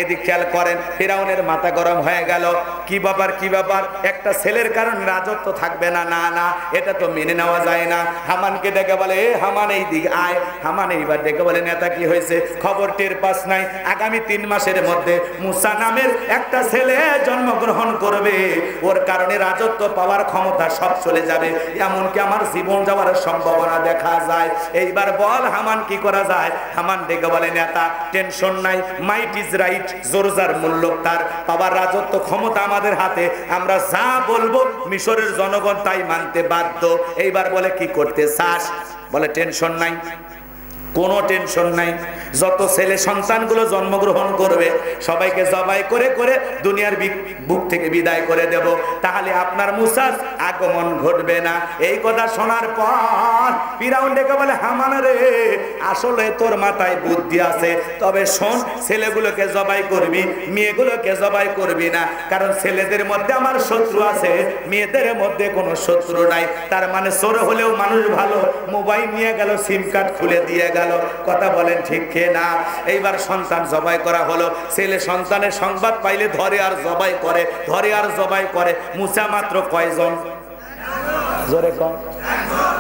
এদিক খেয়াল করেন, ফিরাউনের মাথা গরম হয়ে গেল। কি ব্যাপার, কি ব্যাপার, একটা ছেলের কারণ রাজত্ব থাকবে না? না না, এটা তো মেনে নেওয়া যায় না। হামানকে ডেকে বলে, এ হামান এই দিক আয়। হামান এইবার ডেকে বলে, নেতা কি হয়েছে? খবর টের পাস নাই? আগামী 3 মাসের মধ্যে মুসা নামের একটা ছেলে জন্মগ্রহণ করবে, ওর কারণে রাজত্ব পাওয়ার ক্ষমতা সব চলে যাবে, এমনকি আমার জীবন যাওয়ার সম্ভাবনা দেখা যায়। এইবার বল হামান কি করা যায়? হামান ডেকে বলে, নেতা টেনশন নাই, মাইট ইজ রাইট, জোর যার মূল্য তার, পাওয়ার রাজত্ব ক্ষমতা আমাদের হাতে, আমরা যা বলবো মিশরের জনগণ তাই মানতে বাধ্য। এইবার বলে, কি করতে চাস? বলে, টেনশন নাই, কোনো টেনশন নাই, যত ছেলে সন্তানগুলো জন্মগ্রহণ করবে সবাইকে জবাই করে করে দুনিয়ার বুক থেকে বিদায় করে দেব, তাহলে আপনার মুসার আগমন ঘটবে না। এই কথা শোনার পর ফিরাউন ডেকে বলে, হামান রে, আসলে তোর মাথায় বুদ্ধি আছে, তবে শোন, ছেলেগুলোকে জবাই করবি, মেয়েগুলোকে জবাই করবি না, কারণ ছেলেদের মধ্যে আমার শত্রু আছে, মেয়েদের মধ্যে কোনো শত্রু নাই। তার মানে চোর হলেও মানুষ ভালো, মোবাইল নিয়ে গেল, সিম কার্ড খুলে দিয়ে গেল। কথা বলেন ঠিক না? এইবার সন্তান জবাই করা হলো। ছেলে সন্তানের সংবাদ পাইলে ধরে আর জবাই করে, ধরে আর জবাই করে। মুসা মাত্র কয়জন? জোরে কম।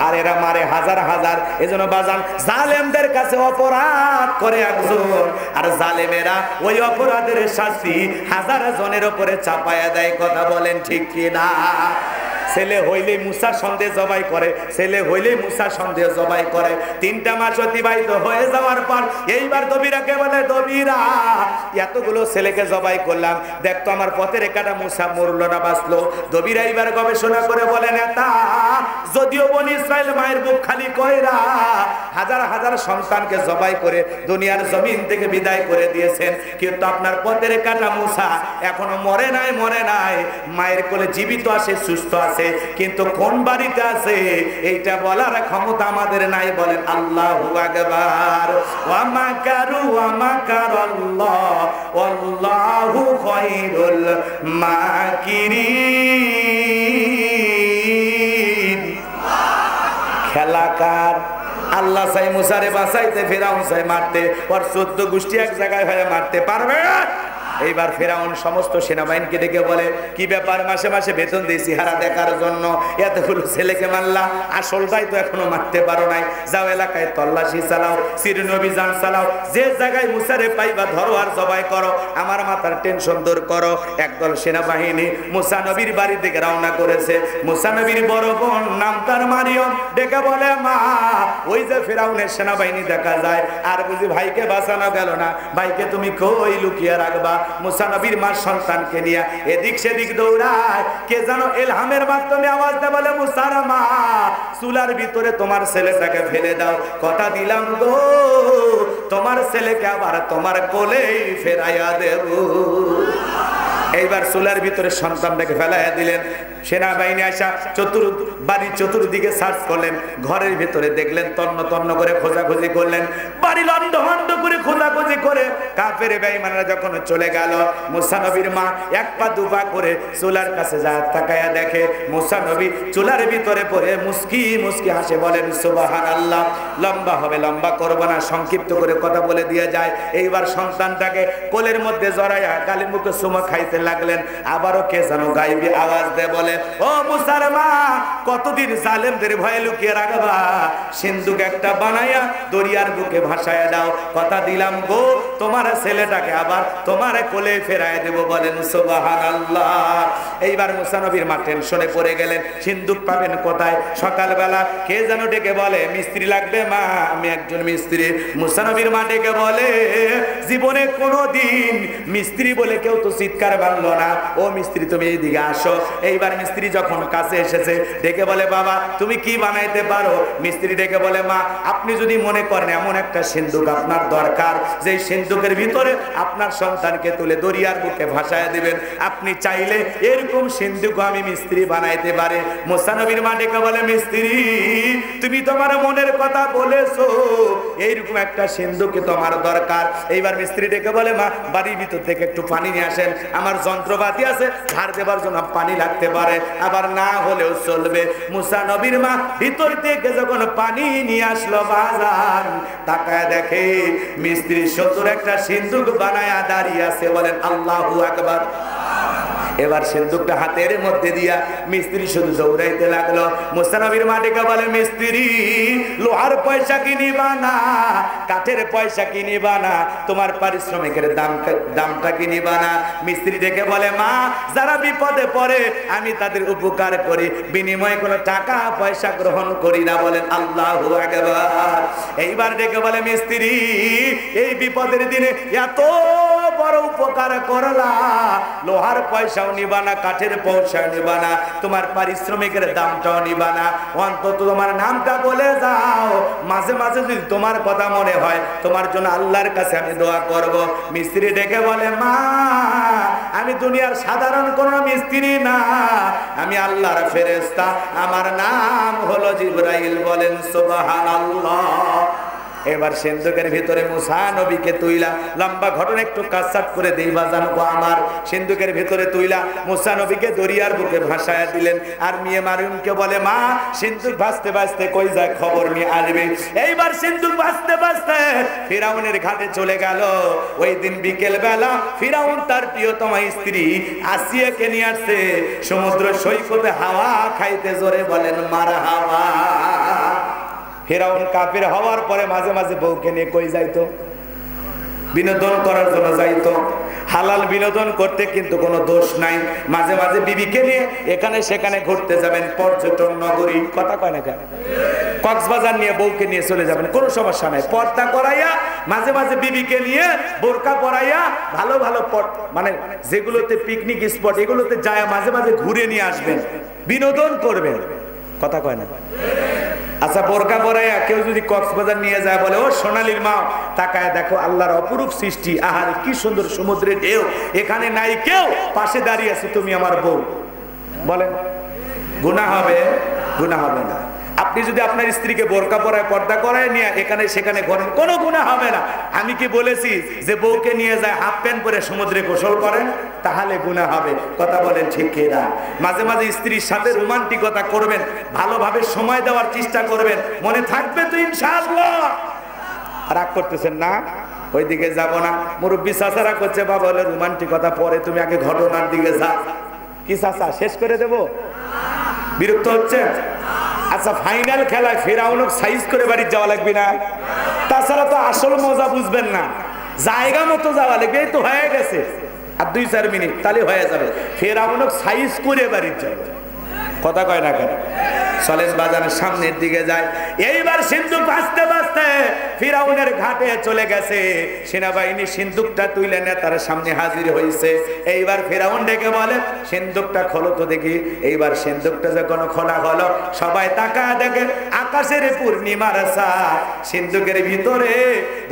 আর এরা মারে হাজার হাজার। এজন্য বাজান, জালেমদের কাছে অপরাধ করে একজন, আর জালেমেরা ওই অপরাধের শাস্তি হাজার জনের উপরে চাপায়া দেয়। কথা বলেন ঠিক কি না? ছেলে হইলে মুসা সন্দেহ জবাই করে, ছেলে হইলে মুসা সন্দেহ জবাই করে। 3টা মাস অতিবাহিত হয়ে যাওয়ার পর এইবার দবিরাকে বলে, দবিরা, এতগুলো ছেলেকে জবাই করলাম, দেখতো আমার পথের কাটা মুসা মরলো না বাঁচলো? দবিরা এইবার গবেষণা করে বলে, নেতা, যদিও বনি ইসরাইল মায়ের বুক খালি কইরা হাজার হাজার সন্তানকে জবাই করে দুনিয়ার জমিন থেকে বিদায় করে দিয়েছেন, কিন্তু আপনার পথের কাটা মুসা এখনো মরে নাই, মরে নাই, মায়ের কোলে জীবিত আছে, সুস্থ আছে, কিন্তু কোন বাড়িতে আছে এইটা বলার ক্ষমতা আমাদের নাই। বলেন আল্লাহু আকবার। ওয়া মাকারু ওয়া মাকারাল্লাহ ওয়াল্লাহু খায়রুল মাকিরিন। খেলাকার আল্লাহ চাই মুসারে বাঁচাইতে, ফেরাউন চাই মারতে, ওর 14 গোষ্ঠী এক জায়গায় হয়ে মারতে পারবে? এইবার ফেরাউন সমস্ত সেনাবাহিনীকে ডেকে বলে, কি ব্যাপার, মাসে মাসে বেতন দিয়েছি হারা দেখার জন্য, এতগুলো ছেলেকে মারলা, আসলটাই তো এখনো মারতে পারো নাই, যাও এলাকায় তল্লাশি চালাও, চিরুন অভিযান চালাও, যে জায়গায় মুসারে পাইবা ধরো আর জবাই করো, আমার মাথার টেনশন দূর করো। একদল সেনাবাহিনী মুসা নবীর বাড়ি থেকে রওনা করেছে। মুসা নবীর বড় বোন, নাম তার মারিয়ম, ডেকে বলে, মা, ওই যে ফেরাউনের সেনাবাহিনী দেখা যায়, আর বুঝি ভাইকে বাঁচানো গেল না, ভাইকে তুমি কই লুকিয়ে রাখবা? মুসা নবীর মা সন্তানকে নিয়ে এদিক সেদিক দৌড়ায়, কে যেন এলহামের মাধ্যমে আওয়াজ দেয়, বলে, মুসার মা, চুলার ভিতরে তোমার ছেলেটাকে ফেলে দাও, কথা দিলাম গো, তোমার ছেলেকে আবার তোমার কোলেই ফেরাইয়া দেব। এইবার চুলার ভিতরে সন্তানটাকে ফেলাইয়া দিলেন। সেনাবাহিনী আসা বাড়ির চতুর্দিকে সার্চ করলেন, ঘরের ভিতরে দেখলেন, তন্ন তন্ন করে খোঁজাখুঁজি করলেন, বাড়ি লন্ড ভন্ড করে খোঁজাখুঁজি করে কাফের বেঈমানরা যখন চলে গেল, মুসা নবীর মা 1 পা 2 পা করে চুলার কাছে যা তাকায়া দেখে মুসা নবী চুলার ভিতরে পড়ে মুস্কি মুস্কি হাসে, বলেন সুবহানাল্লাহ। লম্বা হবে, লম্বা করব না, সংক্ষিপ্ত করে কথা বলে দিয়ে যায়। এইবার সন্তানটাকে কোলের মধ্যে জড়াইয়া গালের মুখে চুমা খাইতে লাগলেন। আবারও কে যেন গাইবি আওয়াজ দেয়, বলে, ও মুসার মা, কতদিন জালেমদের ভয়ে লুকিয়ে রাখবা? সিন্ধুক একটা বানাইয়া দরিয়ার বুকে ভাসায়া দাও, কথা দিলাম গো, তোমার ছেলেটাকে আবার তোমার কোলে ফেরায় দেব। বলেন সুবহানাল্লাহ। এইবার মুসা নবীর মা টেনশনে পড়ে গেলেন, সিন্ধুক পাবেন কোথায়? সকালবেলা কে যেন ডেকে বলে, মিস্ত্রি লাগবে মা, আমি একজন মিস্ত্রি। মুসা নবীর মা ডেকে বলে, জীবনে কোনোদিন মিস্ত্রি বলে কেউ তো চিৎকার বানলো না, ও মিস্ত্রি তুমি এইদিকে আসো। এইবার মিস্ত্রি যখন কাছে এসেছে, ডেকে বলে, বাবা তুমি কি বানাইতে পারো? মিস্ত্রি ডেকে বলে, মা, আপনি যদি মনে করেন এমন একটা সিন্ধুক আপনার দরকার, যে সিন্ধুকের ভিতরে আপনার সন্তানকে তুলে দরিয়ার বুকে ভাসায় দিবেন, আপনি চাইলে এরকম সিন্ধুক আমি মিস্ত্রি বানাইতে পারে। মুসা নবীর মা ডেকে বলে, মিস্ত্রি তুমি তোমার মনের কথা বলেছো, এইরকম একটা সিন্ধুক তোমার দরকার। এইবার মিস্ত্রি ডেকে বলে, মা, বাড়ির ভিতর থেকে একটু পানি নিয়ে আসেন, আমার যন্ত্রপাতি আছে, ঝাড় দেবার জন্য পানি লাগতে পারে, আবার না হলেও চলবে। মুসা নবীর মা ভিতর থেকে যখন পানি নিয়ে আসলো বাজান, তাকায় দেখে মিস্ত্রি সুন্দর একটা সিন্দুক বানায়া দাঁড়িয়ে আছে। বলেন আল্লাহু আকবার। এবার সিন্দুকটা হাতের মধ্যে দিয়া মিস্ত্রি শুধু দৌড়াইতে লাগলো। মুসা নবীর মা ডেকে বলে, মিস্ত্রি লোহার পয়সা কি নিবা না, কাঠের পয়সা কি নিবা না, তোমার পারিশ্রমিকের দামটা কি নিবা না? মিস্ত্রি ডেকে বলে, মা যারা বিপদে পড়ে আমি তাদের উপকার করি, বিনিময়ে কোনো টাকা পয়সা গ্রহণ করি না। বলেন আল্লাহু আকবার। এইবার ডেকে বলে, মিস্ত্রি এই বিপদের দিনে এত বড় উপকার করলা, লোহার পয়সাও নিবা না, কাঠের পয়সাও নিবা না, তোমার পারিশ্রমিকের দামটাও নিবা না, অন্তত তোমার নামটা বলে যাও। মাঝে মাঝে যদি তোমার কথা মনে হয়, তোমার জন্য আল্লাহর কাছে আমি দোয়া করব। মিস্ত্রি ডেকে বলে, মা আমি দুনিয়ার সাধারণ কোনো মিস্ত্রি না, আমি আল্লাহর ফেরেশতা, আমার নাম হলো জিবরাইল। বলেন সুবহানাল্লাহ। এবার সিন্ধুকের ভিতরে মুসা নবীকে তুইলা, লম্বা ঘটনা একটু কাটছাট করে দেই বাজান গো আমার। সিন্ধুকের ভিতরে তুইলা মুসা নবীকে দরিয়ার বুকে ভাসায়া দিলেন। আর মেয়ে মারিয়মকে বলে, মা সিন্ধুক ভাসতে ভাসতে কই যায় খবর নিয়ে আসবে। এইবার সিন্ধুক ভাসতে ভাসতে ফিরাউনের ঘাটে চলে গেল। ওই দিন বিকেল বেলা ফিরাউন তার প্রিয়তমা স্ত্রী আসিয়াকে নিয়ে আসছে সমুদ্র সৈকতে হাওয়া খাইতে। জোরে বলেন মারহাবা। ফিরাউন কাফির হওয়ার পরে মাঝে মাঝে বউকে নিয়ে কই যাইতো? বিনোদন করার জন্য যাইতো। হালাল বিনোদন করতে কিন্তু কোনো দোষ নাই। মাঝে মাঝে বিবিকে নিয়ে এখানে সেখানে ঘুরতে যাবেন, পর্যটন নগরী, কথা কয় না কেন, কক্সবাজার নিয়ে বউকে নিয়ে চলে যাবেন, কোনো সমস্যা নাই। পর্দা করাইয়া মাঝে মাঝে বিবিকে নিয়ে বোরকা পরাইয়া ভালো ভালো মানে যেগুলোতে পিকনিক স্পট এগুলোতে যায় মাঝে মাঝে ঘুরে নিয়ে আসবেন, বিনোদন করবেন, কথা কয় না। আচ্ছা বোরকা পরাইয়া কেউ যদি কক্সবাজার নিয়ে যায়, বলে ও সোনালীর মা তাকায় দেখো আল্লাহর অপরূপ সৃষ্টি, আহার কি সুন্দর সমুদ্রের ঢেউ, এখানে নাই কেউ, পাশে দাঁড়িয়ে আছো তুমি আমার বউ, বলেন গুনাহ হবে? গুনাহ হবে না। আপনি যদি আপনার স্ত্রীকে বোরকা পরায় পর্দা করায় নিয়ে এখানে সেখানে ঘরেন, কোনো গুনাহ হবে না। আমি কি বলেছি যে বউকে নিয়ে যায় হাফ প্যান্ট পরে সমুদ্রে গোসল করেন? তাহলে গুনাহ হবে, কথা বলেন ঠিক কি না? মাঝে মাঝে স্ত্রীর সাথে রোমান্টিকতা করবেন, ভালোভাবে সময় দেওয়ার চেষ্টা করবেন, মনে থাকবে তো ইনশাআল্লাহ। রাগ করতেছেন না? ওইদিকে যাব না। মুরব্বী চাচারা করছে, বাবা বলে রোমান্টিকতা পরে, তুমি আগে ঘটনার দিকে যা। কি চাচা শেষ করে দেব? বিরক্ত হচ্ছে? আচ্ছা ফাইনাল খেলায় ফিরাউনক সাইজ করে বাড়ি যাওয়া লাগবে না? তাছাড়া তো আসল মজা বুঝবেন না, জায়গা মতো যাওয়া লাগবে। এই তো হয়ে গেছে, আর 2-4 মিনিট তাহলে হয়ে যাবে। ফিরাউনক সাইজ করে বাড়ি যাবে, কথা কয় না কেন? চলেন বাজারের সামনের দিকে যায়। এইবার সিন্ধুক ভাসতে ভাসতে ফিরাউনের ঘাটে চলে গেছে। সেনাবাহিনী সিন্ধুকটা তুলে নেতার সামনে হাজির হয়েছে। এইবার ফিরাউন ডেকে বলে, সিন্ধুকটা খোলো তো দেখি। এইবার সিন্ধুকটা যখন খোলা হলো, সবাই তাকায় দেখে আকাশের পূর্ণিমার চাঁদ সিন্ধুকের ভিতরে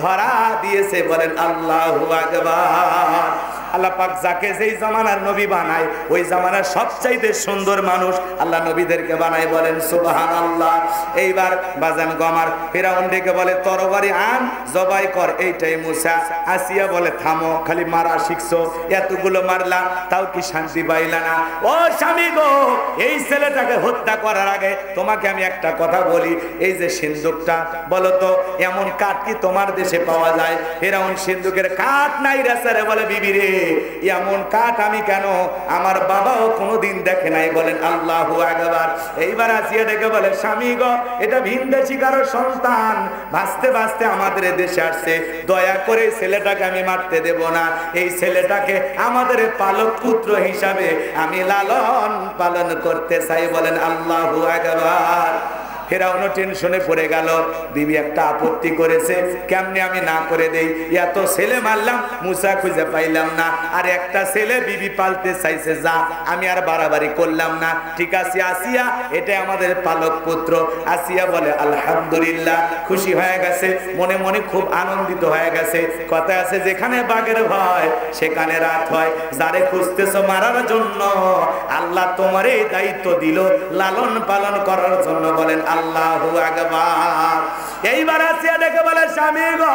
ধরা দিয়েছে। বলেন আল্লাহু আকবার। আল্লাহ পাক যাকে যেই জামানার নবী বানায়, ওই জামানার সবচাইতে সুন্দর মানুষ আল্লাহ নবীদেরকে বানায়। বলেন সুবহানাল্লাহ। এইবার বাজান গমার ফিরাউন ডেকে বলে, তরবারি আন, জবাই কর। এইটাই মুসা। আসিয়া বলে, থামো, খালি মারা শিখছো, এতগুলো মারলা তাও কি শান্তি পাইলা না? ও স্বামী গো, এই ছেলেটাকে হত্যা করার আগে তোমাকে আমি একটা কথা বলি, এই যে সিন্ধুকটা, বলো তো এমন কাঠ কি তোমার দেশে পাওয়া যায়? ফিরাউন সিন্ধুকের কাঠ নাই রে। বলে বিবি রে, এমন কাঠ আমি কেন, আমার বাবাও কোনোদিন দেখে নাই। বলেন আল্লাহু আকবার। এইবার আসিয়া ডেকে বলে, স্বামী গো, এটা ভিনদেশী কারো সন্তান, ভাসতে ভাসতে আমাদের দেশে আসছে, দয়া করে ছেলেটাকে আমি মারতে দেব না। এই ছেলেটাকে আমাদের পালক পুত্র হিসাবে আমি লালন পালন করতে চাই। বলেন আল্লাহু আকবার। ফেরাউন টেনশনে পড়ে গেল। বিবি একটা আপত্তি করেছে, কেমনে আমি না করে দেই? এত ছেলে মারলাম, মুসা খুঁজে পাইলাম না, আর একটা ছেলে বিবি পালতে চাইছে, যা আমি আর বাড়াবাড়ি করলাম না। ঠিক আছে আসিয়া, এটা আমাদের পালক পুত্র। আসিয়া বলে আলহামদুলিল্লাহ, খুশি হয়ে গেছে, মনে মনে খুব আনন্দিত হয়ে গেছে। কথা আছে, যেখানে বাঘের ভয় সেখানে রাত হয়। যারে খুঁজতেছো মারার জন্য, আল্লাহ তোমার এই দায়িত্ব দিল লালন পালন করার জন্য। বলেন আল্লাহু আকবার। এইবার আসিয়া দেখে বলে স্বামী গো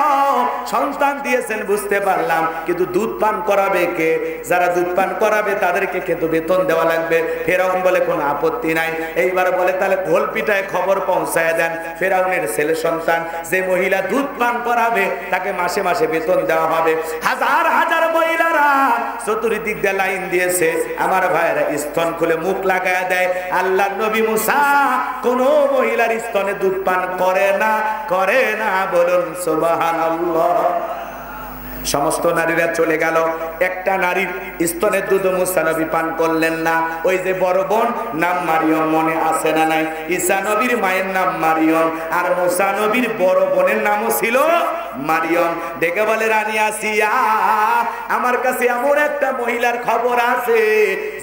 সন্তান দিয়েছেন বুঝতে পারলাম, কিন্তু দুধ পান করাবে কে? যারা দুধ পান করাবে তাদেরকে কিন্তু বেতন দেওয়া লাগবে। ফেরাউন বলে কোনো আপত্তি নাই। এইবার বলে তাহলে ঘোলপিটায় খবর পৌঁছায় দেন, ফেরাউনের ছেলে সন্তান যে মহিলা দুধ পান করাবে তাকে মাসে মাসে বেতন দেওয়া হবে। হাজার হাজার মহিলারা চতুর্দিক দিয়ে লাইন দিয়েছে। আমার ভাইয়েরা স্তন খুলে মুখ লাগায় দেয়। আল্লাহর নবী মুসা কোন মহিলার স্তনে দুধ পান করে না, করে না, বলুন সুবহানাল্লাহ। সমস্ত নারীরা চলে গেল, একটা নারীর স্তনের দুধ মুসা নবী পান করলেন না। ওই যে বড় বোন নাম মারিয়ম, মনে আছে না নাই? ঈসা নবীর মায়ের নাম মারিয়ম, আর মুসা নবীর বড় বোনের নামও ছিল মারিয়ম। ডেকে বলে রানী আসিয়া আমার কাছে এমন একটা মহিলার খবর আছে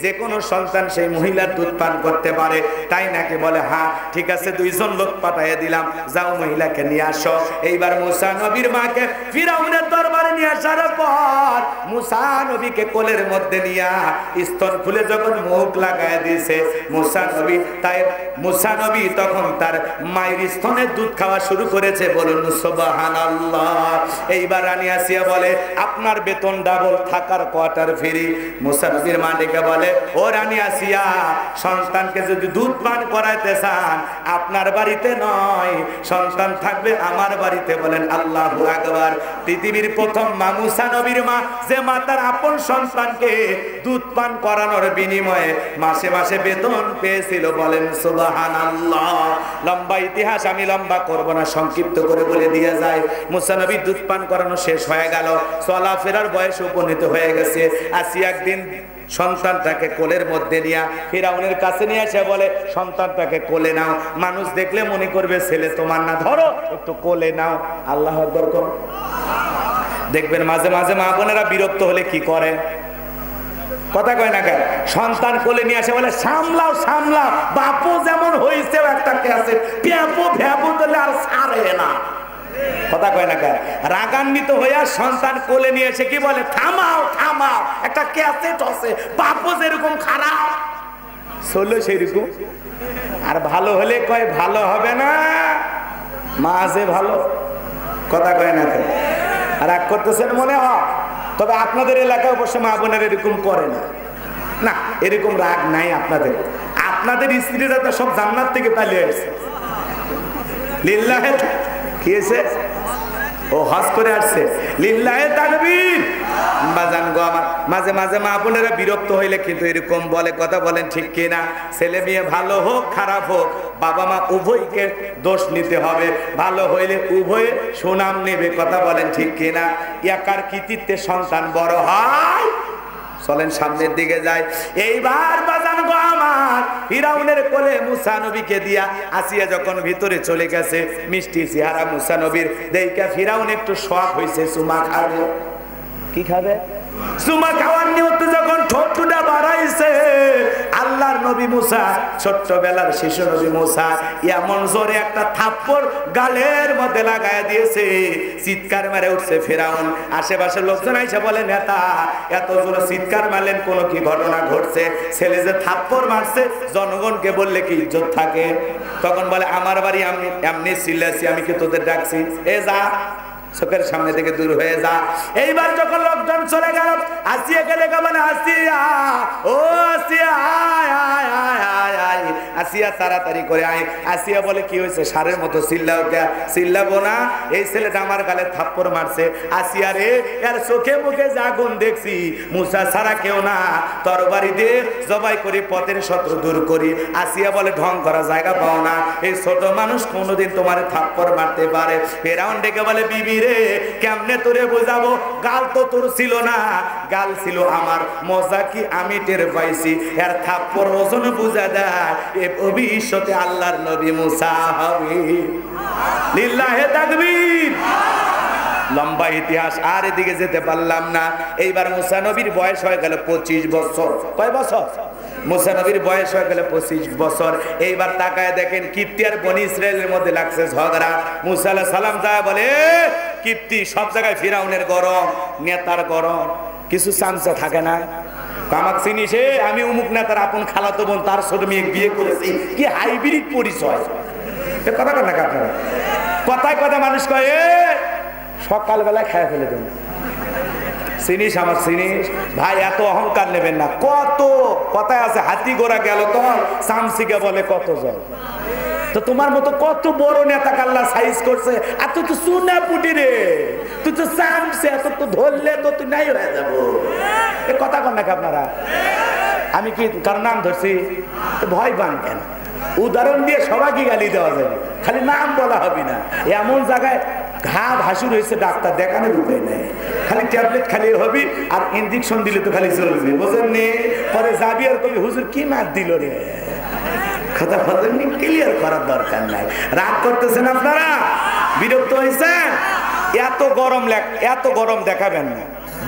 যে কোনো সন্তান সেই মহিলার দুধ পান করতে পারে। তাই নাকি? বলে হ্যাঁ ঠিক আছে, 2 জন লোক পাঠিয়ে দিলাম, যাও মহিলাকে নিয়ে আসো। এইবার মুসা নবীর মাকে ফিরাউনের দরবারে নিয়ে আসার পর মুসা নবীকে কোলের মধ্যে নিয়ে স্তন খুলে যখন মুখ লাগায় দিয়েছে মুসা নবী তখন তার মায়ের স্তনের দুধ খাওয়া শুরু করেছে। বলুন সুবহানাল্লাহ। এইবার রানী আসিয়া বলে আপনার বেতন ডাবল, থাকার কোয়ার্টার ফ্রি। মুসা নবীর মা ডেকে বলে ও রানী আসিয়া, সন্তানকে যদি দুধ পান করাইতে চান আপনার বাড়িতে নয়, সন্তান থাকবে আমার বাড়িতে। বলেন আল্লাহু আকবার। পৃথিবীর প্রথম মা মুসা নবীর মা, যে মা তার আপন সন্তানকে দুধ পান করানোর বিনিময়ে মাসে মাসে বেতন পেয়েছিল। বলেন সুবহানাল্লাহ। লম্বা ইতিহাস আমি লম্বা করব না, সংক্ষিপ্ত করে বলে দিয়ে যায়। মুসা নবী দুধ পান করানো শেষ হয়ে গেল, চলাফেরার বয়স উপনীত হয়ে গেছে। আসিয়া একদিন সন্তানটাকে কোলের মধ্যে নিয়ে ফিরাউনের কাছে নিয়ে এসে বলে সন্তানটাকে কোলে নাও, মানুষ দেখলে মনে করবে ছেলে তোমার না, ধরো একটু কোলে নাও। আল্লাহু আকবার করো। দেখবেন মাঝে মাঝে মা বোনেরা বিরক্ত হলে কি করে, কথা কয় না কেন? সন্তান কোলে নিয়ে আসে বলে সামলাও সামলাও, বাপু যেমন হয়েছে একটা আছে প্যাপো ভ্যাপো দিলে আর ছাড়ে না, কথা কয় না কেন? রাগান্বিত হইয়া সন্তান কোলে নিয়ে এসে কি বলে থামাও থামাও, একটা ক্যাসেট আছে, বাপু যেরকম খারাপ চলো সেরকম। আর ভালো হলে কয় ভালো হবে না, মা যে ভালো, কথা কয় না কেন? রাগ করতেছেন মনে হয়, তবে আপনাদের এলাকায় অবশ্য মা বোনের এরকম করে না। না, এরকম রাগ নাই আপনাদের। আপনাদের স্ত্রীরা তো সব জান্নাত থেকে পালিয়ে আসছে। লিল্লাহে কি হয়েছে? ও হজ করে আসছে। লিল্লাহে তাকবীর। বাজান গো আমার, মাঝে মাঝে মা বোনেরা বিরক্ত হইলে কিন্তু এরকম বলে, কথা বলেন ঠিক কিনা? ছেলে মেয়ে ভালো হোক খারাপ হোক, বাবা মা উভয়কে দোষ নিতে হবে। ভালো হইলে উভয়ে সুনাম নেবে, কথা বলেন ঠিক কিনা? একার কৃতিত্বে সন্তান বড় হয়। চলেন সামনের দিকে যাই। এইবার বাজান গো আমার, ফিরাউনের কোলে মুসা নবীকে দিয়া আসিয়া যখন ভিতরে চলে গেছে, মিষ্টি চেহারা মুসা নবীর দেখে ফিরাউন একটু শখ হয়েছে, চুমা খাবে। কি খাবে? চুমা খাওয়ার নিয়তে যখন ঠোঁটটা বাড়াইছে, আল্লাহর নবী মুসা, ছোট্টবেলার শিশু নবী মুসা, এমন জোরে একটা থাপ্পড় গালের মধ্যে লাগায় দিয়েছে, চিৎকার মেরে উঠছে ফিরাউন। আশেপাশের লোকজন এসে বলে নেতা এত জোরে চিৎকার মারলেন, কোনো কি ঘটনা ঘটছে? ছেলে যে থাপ্পড় মারছে জনগণকে বললে কি ইজ্জত থাকে? তখন বলে আমার বাড়ি আমি এমনি চিল্লাছি, আমি কি তোদের ডাকছি? এ যা, চোখের সামনে থেকে দূর হয়ে যা। এইবার যখন লোকজন চলে গেল, আসিয়াকে দেখে বলে আসিয়া, ও আসিয়া আয় আয় আয় আয় আয়, আসিয়া তাড়াতাড়ি করে আয়। আসিয়া বলে কি হয়েছে? সারের মতো চিল্লাও কে? চিল্লাবো না, এই ছেলেটা আমার গালে থাপ্পড় মারছে। আসিয়া রে, এর চোখে মুখে যা গুণ দেখছি, মুসা ছাড়া কেউ না, তরবারি দিয়ে জবাই করি, পথের শত্রু দূর করি। আসিয়া বলে ঢং করা জায়গা পাও না, এই ছোট মানুষ কোনোদিন তোমার থাপ্পড় মারতে পারে? ফেরাউন ডেকে বলে বিবি রে, কেমনে তোরে বোঝাবো? গাল তো তোর ছিল না, গাল ছিল আমার। মজা কি আমি টের পাইছি, এর থাপ্পড় ওজন বুঝা দেয়, এ ভবিষ্যতে আল্লাহর নবী মুসা হবে। লিল্লাহে তাকবীর। লম্বা ইতিহাস, আর এদিকে যেতে পারলাম না। এইবার মুসা নবীর বয়স হয়ে গেল 25 বছর। কয় বছর? মুসা নবীর বয়স হয়ে গেল 25 বছর। এইবার তাকায় দেখেন কিপ্তি আর বনি ইসরায়েলের মধ্যে লাগছে ঝগড়া। মুসা আলাইহিস সালাম যায় বলে কিপ্তি সব জায়গায় ফিরাউনের গরম, নেতার গরম, কিছু চামচা থাকে না, কামাক চিনিসে আমি অমুক নেতার আপন খালাতো বোন, তার ছোট মেয়ে বিয়ে করেছি, কি হাইব্রিড পরিচয়। কথা কন না আপনারা, কথায় কথা মানুষ কয় সকালবেলা খেয়ে ফেলে দেন, চিনিস আমার চিনিস ভাই, এত অহংকার নেবেন না। কত কথায় আছে, হাতি ঘোড়া গেল তো চামচিকে বলে কত জল। তো তোমার মতো কত বড় নেতা কাল্লা সাইজ করছে, আর তুই তো সুনা পুটি রে, তুই তো চামচে, এত তো ধরলে তো তুই নাই হয়ে যাবো। এ কথা কন নাকি আপনারা? আমি কি কার নাম ধরছি? ভয় পান কেন? উদাহরণ দিয়ে সবাইকে গালি দেওয়া যাবে, খালি নাম বলা হবে না। এমন জায়গায় ঘা ভাসুর হয়েছে, ডাক্তার দেখানোর উপায় নেই, খালি ট্যাবলেট খালি হবি আর ইঞ্জেকশন দিলে তো খালি চলবে, বোঝেন নি? পরে যাবি আর কবি হুজুর কি মার দিল রে, কথা বলেন, ক্লিয়ার করার দরকার নাই। রাগ করতেছেন আপনারা, বিরক্ত হয়েছেন? এত গরম এত গরম দেখাবেন না।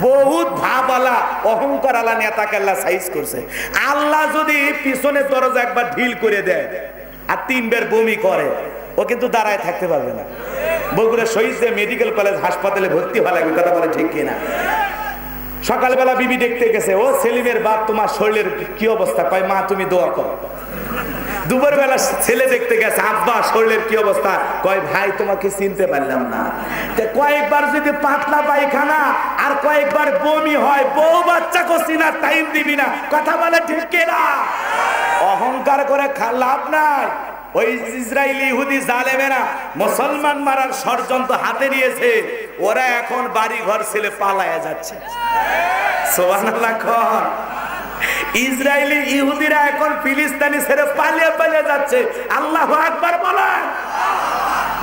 বহুত ভাবালা অহংকার আলা নেতাকে আল্লাহ সাইজ করছে। আল্লাহ যদি পিছনের দরজা একবার ঢিল করে দেয় আর 3 বার বমি করে, ও কিন্তু দাঁড়ায় থাকতে পারবে না। বগুড়া শহীদ মেডিকেল কলেজ হাসপাতালে ভর্তি হওয়া লাগবে, কথা বলে ঠিক কিনা? সকালবেলা বিবি দেখতে গেছে, ও সেলিমের বাপ তোমার শরীরের কি অবস্থা? কয় মা তুমি দোয়া করো। দুপুর বেলা ছেলে দেখতে গেছে, আব্বা শরীরের কি অবস্থা? কয় ভাই তোমাকে চিনতে পারলাম না। কয়েকবার যদি পাতলা পায়খানা আর কয়েকবার বমি হয়, বউ বাচ্চাকে চিনার টাইম দিবি না, কথা বলে ঠিক কিনা? অহংকার করে লাভ নাই। ওই ইসরায়েলি ইহুদি জালেমেরা মুসলমান মারার ষড়যন্ত্র হাতে নিয়েছে, ওরা এখন বাড়ি ঘর ছেলে পালায়া যাচ্ছে। সুবহানাল্লাহ। ইসরায়েলি ইহুদিরা এখন ফিলিস্তিনি ছেড়ে পালিয়ে পালিয়ে যাচ্ছে। আল্লাহু আকবার বলেন।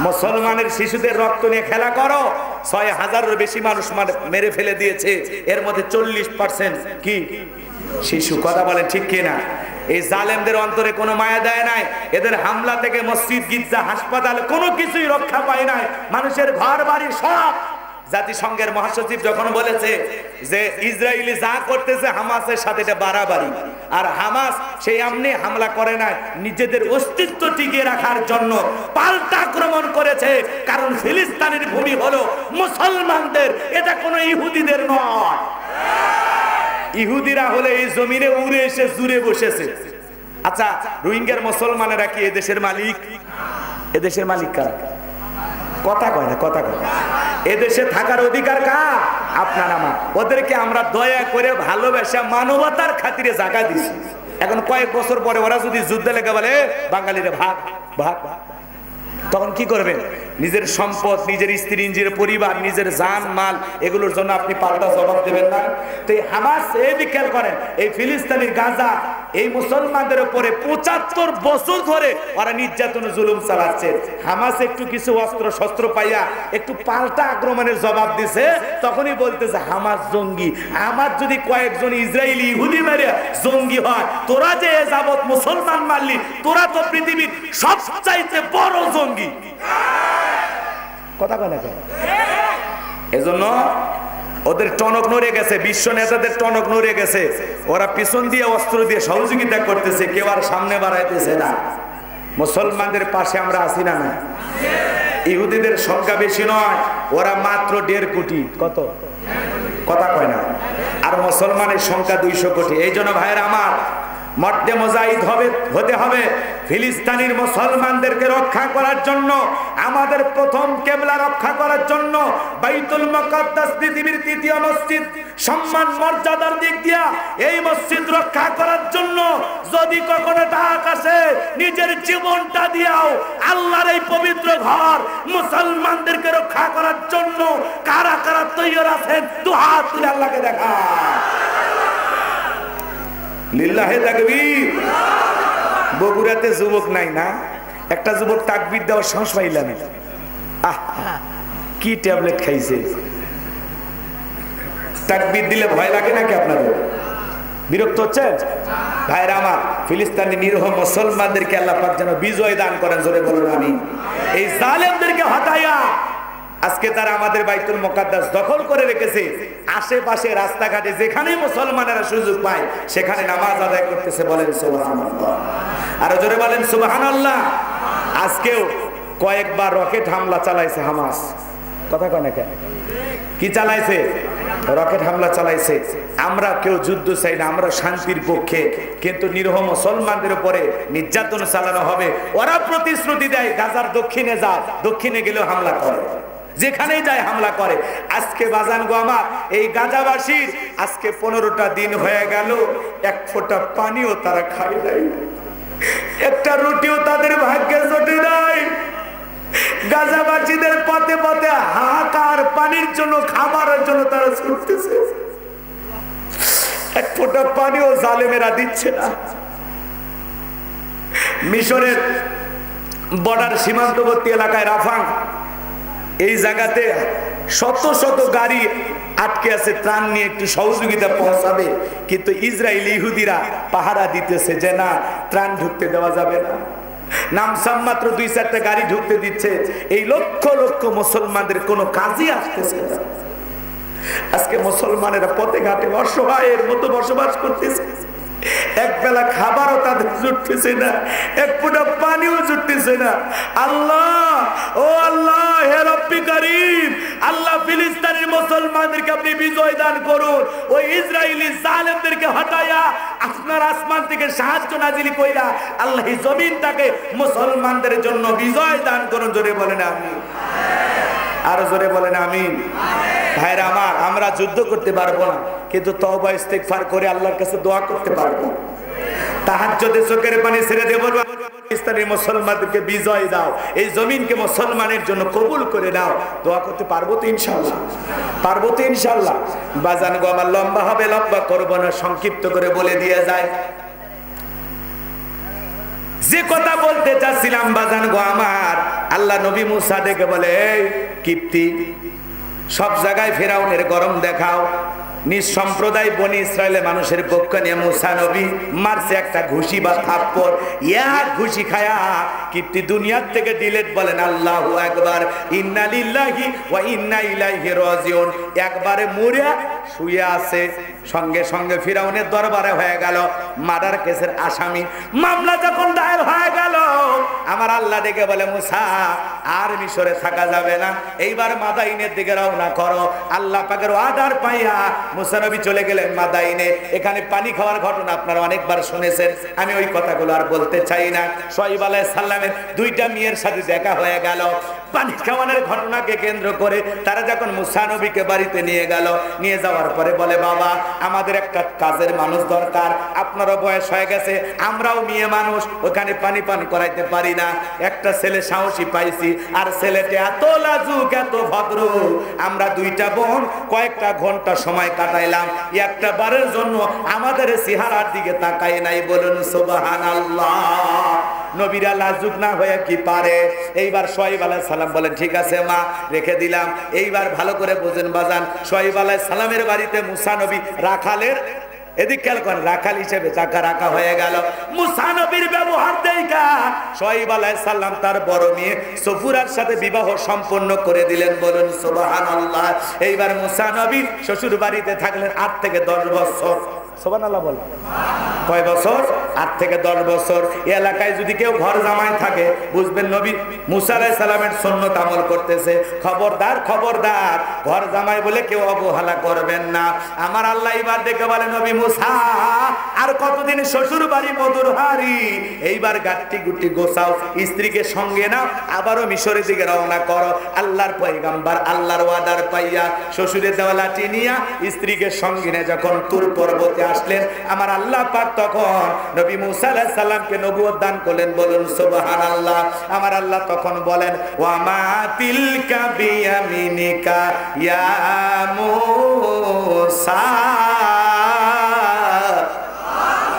মুসলমানের শিশুদের রক্ত নিয়ে খেলা করো। 6000-এর বেশি মানুষ মেরে ফেলে দিয়েছে, এর মধ্যে 40% কি শিশু, কথা বলেন ঠিক কিনা? এই জালেমদের অন্তরে কোনো মায়া দেয় নাই। এদের হামলা থেকে মসজিদ, গির্জা, হাসপাতাল কোনো কিছুই রক্ষা পায় নাই। মানুষের ঘর বাড়ি সব। জাতিসংঘের মহাসচিব যখন বলেছে যে ইসরায়েলি যা করতেছে হামাসের সাথে এটা বাড়াবাড়ি, আর হামাস সেই এমনি হামলা করে না, নিজেদের অস্তিত্ব টিকিয়ে রাখার জন্য পাল্টা আক্রমণ করেছে। কারণ ফিলিস্তিনের ভূমি হলো মুসলমানদের, এটা কোনো ইহুদিদের নয়। ইহুদিরা হলে এই জমিনে উড়ে এসে জুড়ে বসেছে। আচ্ছা, রোহিঙ্গার মুসলমানেরা কি এদেশের মালিক? এদেশের মালিক কারা? কথা কয় না, কথা কয়। এদেশে থাকার অধিকার কার? আপনার আমার। ওদেরকে আমরা দয়া করে ভালোবাসা মানবতার খাতিরে জায়গা দিছি। এখন কয়েক বছর পরে ওরা যদি যুদ্ধে লেগে বলে বাঙালিরা ভাগ ভাগ, তখন কি করবেন? নিজের সম্পদ, নিজের স্ত্রী, নিজের পরিবার, নিজের জান মাল, এগুলোর জন্য আপনি পাল্টা জবাব দেবেন না? তো এই হামাস, এই খেয়াল করেন, এই ফিলিস্তিনের গাজা, এই মুসলমানদের উপরে 75 বছর ধরে ওরা নির্যাতন জুলুম চালাচ্ছে। হামাস একটু কিছু অস্ত্র শস্ত্র পাইয়া একটু পাল্টা আক্রমণের জবাব দিছে, তখনই বলতেছে হামাস জঙ্গি। আমার যদি কয়েকজন ইসরায়েলি ইহুদি মেরে জঙ্গি হয়, তোরা যে যাবত মুসলমান মারলি, তোরা তো পৃথিবীর সবচাইতে বড় জঙ্গি। কথা কয় না? এজন্য ওদের টনক নড়ে গেছে, বিশ্ব নেতাদের টনক নড়ে গেছে। ওরা পিছন দিয়ে অস্ত্র দিয়ে সহযোগিতা করতেছে, কেউ আর সামনে বাড়াইতেছে না। মুসলমানদের পাশে আমরা আছি না? না। ইহুদিদের সংখ্যা বেশি নয়, ওরা মাত্র 1.5 কোটি। কত? কথা কয় না। আর মুসলমানের সংখ্যা 200 কোটি। এই জন্য ভাইয়ের আমার, মর্দে মুজাহিদ হতে হবে। ফিলিস্তিনের মুসলমানদেরকে রক্ষা করার জন্য, আমাদের প্রথম কিবলা রক্ষা করার জন্য, বাইতুল মুকাদ্দাস পৃথিবীর 3য় মসজিদ, সম্মান মর্যাদার দিক দিয়া এই মসজিদ রক্ষা করার জন্য যদি কখনো ডাক আসে, নিজের জীবনটা দিয়াও আল্লাহর এই পবিত্র ঘর মুসলমানদেরকে রক্ষা করার জন্য কারা কারা তৈরি আছেন? দু হাত তুলে আল্লাহকে দেখা। লিল্লাহে তাকবীর। বগুড়াতে যুবক নাই না? একটা যুবক তাকবীর দেওয়ার সাহস পাইলাম। কি ট্যাবলেট খাইছে? তাকবীর দিলে ভয় লাগে নাকি আপনাদের? বিরক্ত হচ্ছেন? ভাইরা আমার, ফিলিস্তিনি নিরীহ মুসলমানদেরকে আল্লাহ পাক যেন বিজয় দান করেন, জোরে বলুন আমিন। এই জালেমদেরকে হটাইয়া আজকে তারা আমাদের বাইতুল মুকাদ্দাস দখল করে রেখেছে। আশেপাশে রাস্তাঘাটে যেখানেই মুসলমানেরা সুযোগ পায় সেখানে নামাজ আদায় করতেছে। বলেন সুবহানাল্লাহ। আর জোরে বলেন সুবহানাল্লাহ। আজকেও কয়েকবার রকেট হামলা চালাইছে হামাস। কথা কয় না? কি চালাইছে? রকেট হামলা চালাইছে। আমরা কেউ যুদ্ধ চাই না, আমরা শান্তির পক্ষে, কিন্তু নিরীহ মুসলমানদের উপরে নির্যাতন চালানো হবে। ওরা প্রতিশ্রুতি দেয় গাজার দক্ষিণে যা, দক্ষিণে গেলেও হামলা করে, যেখানেই যায় হামলা করে। আজকে বাজান গো আমার এই গাজাবাসীর আজকে 15টা দিন হয়ে গেল, এক ফোঁটা পানিও তারা খায় নাই, একটা রুটিও তাদের ভাগ্যে জোটে নাই। গাজাবাসীদের পথে পথে হাহাকার, পানির জন্য, খাবারের জন্য তারা ছুটতেছে, এক ফোঁটা পানিও জালেমেরা দিচ্ছে না। মিশরের বর্ডার সীমান্তবর্তী এলাকায় রাফাং, এই জায়গাতে শত শত গাড়ি আটকে আছে, ত্রাণ নিয়ে একটু সহযোগিতা পৌঁছাবে, কিন্তু ইসরায়েলি ইহুদিরা পাহারা দিতেছে যে না, ত্রাণ ঢুকতে দেওয়া যাবে না। নামসাম মাত্র 2-4টা গাড়ি ঢুকতে দিচ্ছে। এই লক্ষ লক্ষ মুসলমানদের কোনো কাজই আসতেছে না। আজকে মুসলমানেরা পথে ঘাটে অসহায়ের মতো বসবাস করতেছে, এক বেলা খাবারও তাদের জুটতেছে না, এক ফোঁটা পানিও জুটতেছে না। আল্লাহ, ও আল্লাহ, হে রব্বি করিম, আল্লাহ ফিলিস্তিনের মুসলমানদেরকে আপনি বিজয় দান করুন। ওই ইসরায়েলি জালেমদেরকে হটায়া আপনার আসমান থেকে সাহায্য নাজিল কইরা আল্লাহ এই জমিনটাকে মুসলমানদের জন্য বিজয় দান করুন। জোরে বলেন আমিন, আরো জোরে বলেন আমিন। ভাইরা আমার, আমরা যুদ্ধ করতে পারবো না, কিন্তু তওবা ইস্তেগফার করে আল্লাহর কাছে দোয়া করতে পারবো। তাহাজ্জুদে চোখের পানি ছেড়ে দেব, পাকিস্তানি মুসলমানদেরকে বিজয় দাও, এই জমিনকে মুসলমানের জন্য কবুল করে দাও। দোয়া করতে পারবো তো ইনশাআল্লাহ? পারবো তো ইনশাআল্লাহ? বাজান গো আমার, লম্বা হবে, লম্বা করবো না, সংক্ষিপ্ত করে বলে দিয়ে যায়। যে কথা বলতে চাচ্ছিলাম বাজান গো আমার, আল্লাহ নবী মুসা দেখে বলে, এই কিপ্তি, সব জায়গায় ফেরাউনের গরম দেখাও। নিজ সম্প্রদায় বনি ইসরায়েলের মানুষের পক্ষ নিয়ে মুসা নবী মারছে একটা ঘুষি বা থাপ্পড়। এক ঘুষি খায়া কিপ্তি দুনিয়ার থেকে ডিলেট। বলেন আল্লাহু আকবার, ইন্না লিল্লাহি ওয়া ইন্না ইলাইহি রাজিউন। একবারে মরে শুয়ে আছে, সঙ্গে সঙ্গে ফিরাউনের দরবারে হয়ে গেল মার্ডার কেসের আসামি। মামলা যখন দায়ের হয়ে গেল, আমার আল্লাহ ডেকে বলে, মুসা আর মিশরে থাকা যাবে না, এইবার মাদাইনের দিকে রওনা করো। আল্লাহ পাকের অর্ডার পাইয়া মুসা নবী চলে গেলেন মাদাইনে। এখানে পানি খাওয়ার ঘটনা আপনারা অনেকবার শুনেছেন, আমি ওই কথাগুলো আর বলতে চাই না। শুআয়ব আলাইহিস সালামের 2টা মেয়ের সাথে দেখা হয়ে গেল। পানি খাওয়ানোর ঘটনাকে কেন্দ্র করে তারা যখন মুসা নবীকে বাড়িতে নিয়ে গেল, নিয়ে যাওয়ার পরে বলে, বাবা আমাদের একটা কাজের মানুষ দরকার, আপনারও বয়স হয়ে গেছে, আমরাও মেয়ে মানুষ, ওখানে পানি পান করাইতে পারি না। একটা ছেলে সাহসী পাইছি, আর ছেলেটা এত লাজুক, এত ভদ্র। আমরা 2টা বোন কয়েকটা ঘন্টা সময় কাটাইলাম, একটা বারের জন্য আমাদের চেহারার দিকে তাকাই নাই। বলুন সুবহানাল্লাহ। নবীরা লাজুক না হয়ে কি পারে? এইবার শুআয়ব আলাইহিস সালাম বলেন, ঠিক আছে মা, রেখে দিলাম। এইবার ভালো করে বোঝেন বাজান, শুআয়ব আলাইহিস সালামের বাড়িতে মুসা নবী রাখালের, এদিক খেয়াল করেন, রাখাল হিসেবে চাকা রাখা হয়ে গেল। মুসা নবীর ব্যবহার দেখা শুআয়ব আলাইহিস সালাম তার বড় মেয়ে সফুরার সাথে বিবাহ সম্পন্ন করে দিলেন। বলুন সুবহানাল্লাহ। এইবার মুসা নবী শ্বশুর বাড়িতে থাকলেন 8 থেকে 10 বছর। সুবহানাল্লাহ বল। কয় বছর? 8 থেকে 10 বছর। এই এলাকায় যদি কেউ ঘর জামাই থাকে, বুঝবেন নবী মুসা আলাইহিস সালামের সুন্নাত আমল করতেছে। খবরদার, খবরদার, ঘর জামাই বলে কেউ অবহেলা করবেন না। আমার আল্লাহ এবার দেখে বলে, নবী মুসা আর কতদিন শ্বশুর বাড়ি মধুর হারি, এইবার গাট্টি গুটি গোছাও, স্ত্রীকে সঙ্গে নাও, আবারও মিশরের দিকে রওনা করো। আল্লাহর পয়গাম্বার আল্লাহর ওয়াদার পাইয়া শ্বশুরের দেওয়া লাঠি নিয়া স্ত্রীকে সঙ্গে নিয়ে যখন তুর পর্বতে আসলেন, আমার আল্লাহ পাক তখন নবী মুসা আলাইহিস সালামকে নবুয়ত দান করলেন। বলুন সুবহানাল্লাহ। আমার আল্লাহ তখন বলেন, ওয়া মা তিলকা বিয়ামিনিকা ইয়া মুসা।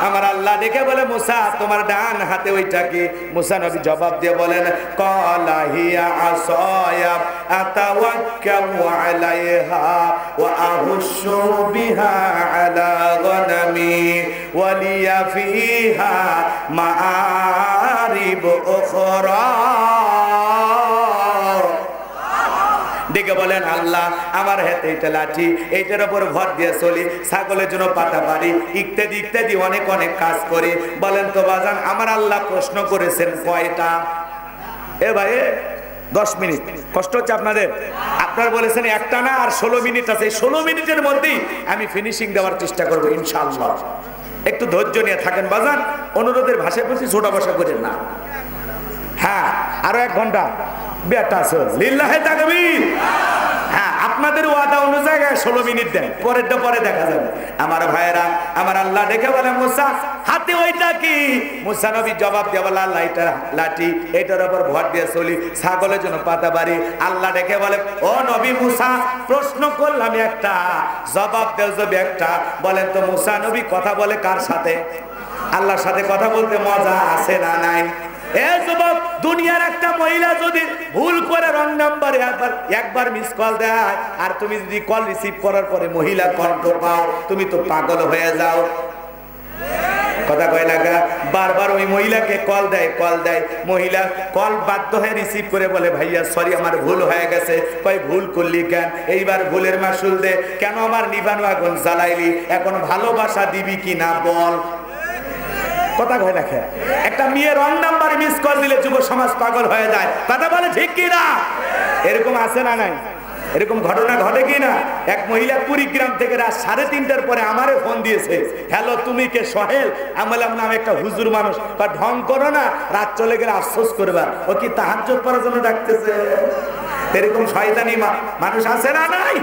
আমার আল্লাহ ডেকে বলে, মুসা তোমার ডান হাতে ওইটা কি? মুসা নবী জবাব দিয়ে বলেন, ক্বালা হিয়া আসায়া আতাওয়াক্কালু আলাইহা ওয়া আহুশু বিহা আলা গনামি ওয়া লিয়া ফিহা মাআরিব উখরা। ডেকে বলেন, আল্লাহ আমার হাতে এটা লাঠি, এইটার উপর ভর দিয়ে চলি, ছাগলের জন্য পাতা পারি, ইত্যাদি ইত্যাদি অনেক অনেক কাজ করি। বলেন তো বাজান, আমার আল্লাহ প্রশ্ন করেছেন কয়টা? এ ভাই 10 মিনিট কষ্ট হচ্ছে আপনাদের? আপনারা বলেছেন একটা না আর 16 মিনিট আছে, 16 মিনিটের মধ্যেই আমি ফিনিশিং দেওয়ার চেষ্টা করবো ইনশাআল্লাহ। একটু ধৈর্য নিয়ে থাকেন বাজান, অনুরোধের ভাষায় বলছি, ছোটা বসা করেন না। হ্যাঁ, আরো 1 ঘন্টা বেটা চল লিল্লাহে তাকবীর। হ্যাঁ, আপনাদের ওয়াদা অনুযায়ী 16 মিনিট দেন, পরেরটা পরে দেখা যাবে। আমার ভাইরা, আমার আল্লাহ দেখে বলে মুসা হাতে ওইটা কি? মুসা নবী জবাব দিয়ে বলে আল্লাহ এটা লাঠি, এটার উপর ভর দিয়ে চলি, ছাগলের জন্য পাতা বাড়ি। আল্লাহ দেখে বলে ও নবী মুসা, প্রশ্ন করলাম একটা, জবাব দেও যদি একটা। বলেন তো মুসা নবী কথা বলে কার সাথে? আল্লাহর সাথে কথা বলতে মজা আছে না নাই? দুনিয়ার একটা মহিলা যদি ভুল করে রং নাম্বারে একবার মিস কল দেয়, আর তুমি যদি কল রিসিভ করার পরে মহিলা কণ্ঠ পাও, তুমি তো পাগল হয়ে যাও। কথা কয় না? বারবার ওই মহিলাকে কল দেয়, মহিলা কল বাধ্য হয়ে রিসিভ করে বলে ভাইয়া সরি আমার ভুল হয়ে গেছে। কয় ভুল করলি কেন? এইবার ভুলের মাসুল দে। কেন আমার নিবানো আগুন জ্বালাইলি? এখন ভালোবাসা দিবি কি না বল। কথা কয় না? একটা মেয়ে রং নাম্বার মিস কল দিলে যুব সমাজ পাগল হয়ে যায়। কথা বলে ঠিক কি না? এরকম আছে না নাই? এরকম ঘটনা ঘটে কি না? এক মহিলা কুড়িগ্রাম থেকে রাত 3:30টার পরে আমারে ফোন দিয়েছে, হ্যালো তুমি কে সোহেল? আমি বললাম না, আমি একটা হুজুর মানুষ। বা ঢং করো না, রাত চলে গেলে আফসোস করবা। ও কি তাহাজ্জুদ পড়ার জন্য ডাকতেছে? এরকম শয়তানি মানুষ আছে না নাই?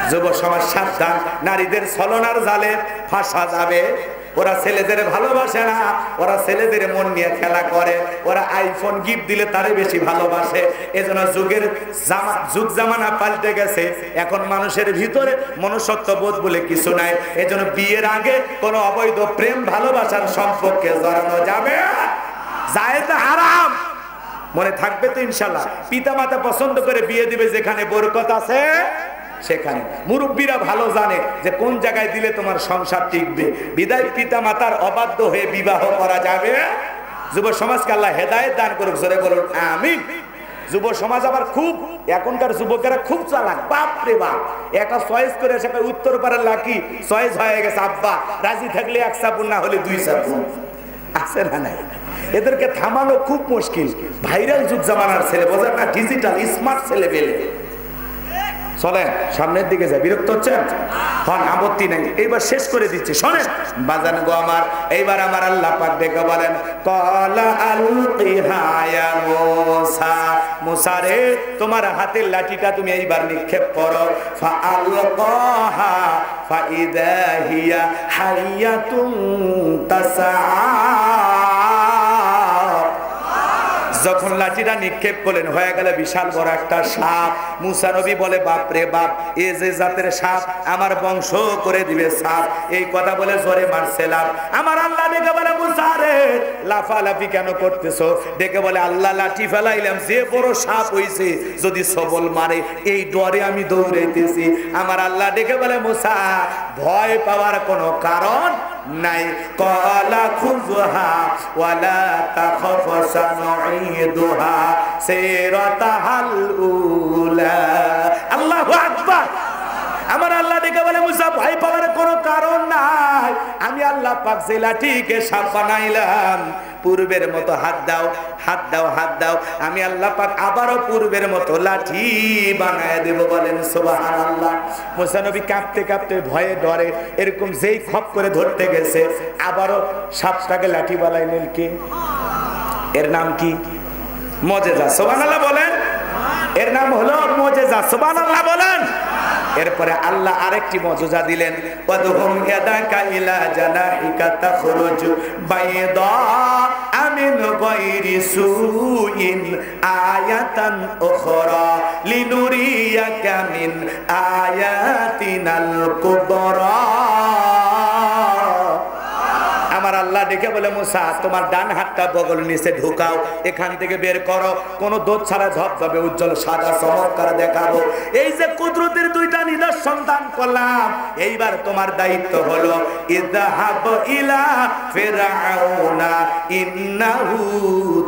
যুব সমাজ সাবধান, নারীদের ছলনার জালে ফাঁসা যাবে। ওরা ছেলেদের ভালোবাসে না, ওরা ছেলেদের মন নিয়ে খেলা করে। ওরা আইফোন গিফট দিলে তারে বেশি ভালোবাসে। এজন্য যুগ জামানা পাল্টে গেছে। এখন মানুষের ভিতরে মনুষ্যত্ব বোধ বলে কিছু নাই। এজন্য বিয়ের আগে কোনো অবৈধ প্রেম ভালোবাসার সম্পর্কে জড়ানো যাবে যায় তো হারাম। মনে থাকবে তো ইনশাল্লাহ? পিতা মাতা পছন্দ করে বিয়ে দিবে যেখানে বরকত আছে সেখানে। মুরব্বীরা ভালো জানে যে কোন জায়গায় দিলে তোমার সংসার টিকবে। বিদায় পিতা মাতার অবাধ্য হয়ে বিবাহ করা যাবে। যুব সমাজকে আল্লাহ হেদায়েত দান করুক, জোরে বলুন আমিন। যুব সমাজ আবার খুব, এখনকার যুবকেরা খুব চালাক, বাপ রে বাপ। একটা চয়েস করে সেটা উত্তর পাড়ার লাকি চয়েস হয়ে গেছে, আব্বা রাজি থাকলে 1 সাপুন না হলে 2 সাপুন। আছে না নাই? এদেরকে থামানো খুব মুশকিল। ভাইরাল যুগ জামানার ছেলে, বোঝেন না? ডিজিটাল স্মার্ট ছেলে পেলে। চলেন সামনের দিকে যায়, বিরক্ত হচ্ছেন? হন, আপত্তি নেই, এইবার শেষ করে দিচ্ছি। শোনেন বাজান গো আমার, এইবার আমার আল্লাহ পাক দেখে বলেন ক্বালা আলকিহা ইয়া মূসা, মূসা রে তোমার হাতের লাঠিটা তুমি এইবার নিক্ষেপ করো। ফাআলকাহা ফাইদা হিয়া হাইয়াতুন তাসআ। যখন লাঠিটা নিক্ষেপ করলেন হয়ে গেল বিশাল বড় একটা সাপ। মুসা নবী বলে বাপ রে বাপ, এ যে জাতের সাপ, আমার বংশ করে দিবে সাপ। এই কথা বলে জোরে মারছিলাম। আমার আল্লাহ ডেকে বলে মুসা রে লাফালাফি কেন করতেছো? ডেকে বলে আল্লাহ লাঠি ফেলাইলাম, যে বড় সাপ হইছে যদি সবল মারে এই ডরে আমি দৌড়াইতেছি। আমার আল্লাহ ডেকে বলে মুসা ভয় পাওয়ার কোনো কারণ নাই। ক্বালা খুযহা ওয়ালা তাখাফ সানুঈদুহা সিরাতাহাল উলা। আল্লাহু আকবার। আমার আল্লাহ ডেকে বলে মুসা ভয় পাওয়ার কোনো কারণ নাই। আমি আল্লাহ পাক যে লাঠিকে সাপ বানাইলাম, পূর্বের মতো হাত দাও হাত দাও হাত দাও, আমি আল্লাহ পাক আবারও পূর্বের মতো লাঠি বানায় দেব। বলেন সুবহানাল্লাহ। মুসা নবী কাঁপতে কাঁপতে ভয়ে ডরে এরকম যেই খপ করে ধরতে গেছে, আবারও সাপটাকে লাঠি বানাইলেন কে? এর নাম কি? মুজিজা। সুবহানাল্লাহ বলেন। এর নাম হলো মুজিজা। সুবহানাল্লাহ বলেন। এরপরে আল্লাহ আরেকটি মুজিজা দিলেন, ওয়াদহুম ইয়াদাকা ইলা জানাহিকা তাখরুজু বাইদা আমিন গায়রি সুইন আয়াতান উখরা লিনুরিয়াকা মিন আয়াতিনাল কুবরা। আমার আল্লাহ ডেকে বলে মুসা তোমার ডান হাতটা বগল নিচে ঢুকাও, এখান থেকে বের করো, কোনো দোষ ছাড়া ধবধবে উজ্জ্বল সাদা চমৎকার দেখাবো। এই যে কুদরতের 2টা নিদর্শন দান করলাম, এইবার তোমার দায়িত্ব হলো ইযহাব ইলা ফিরআউনা ইন্নাহু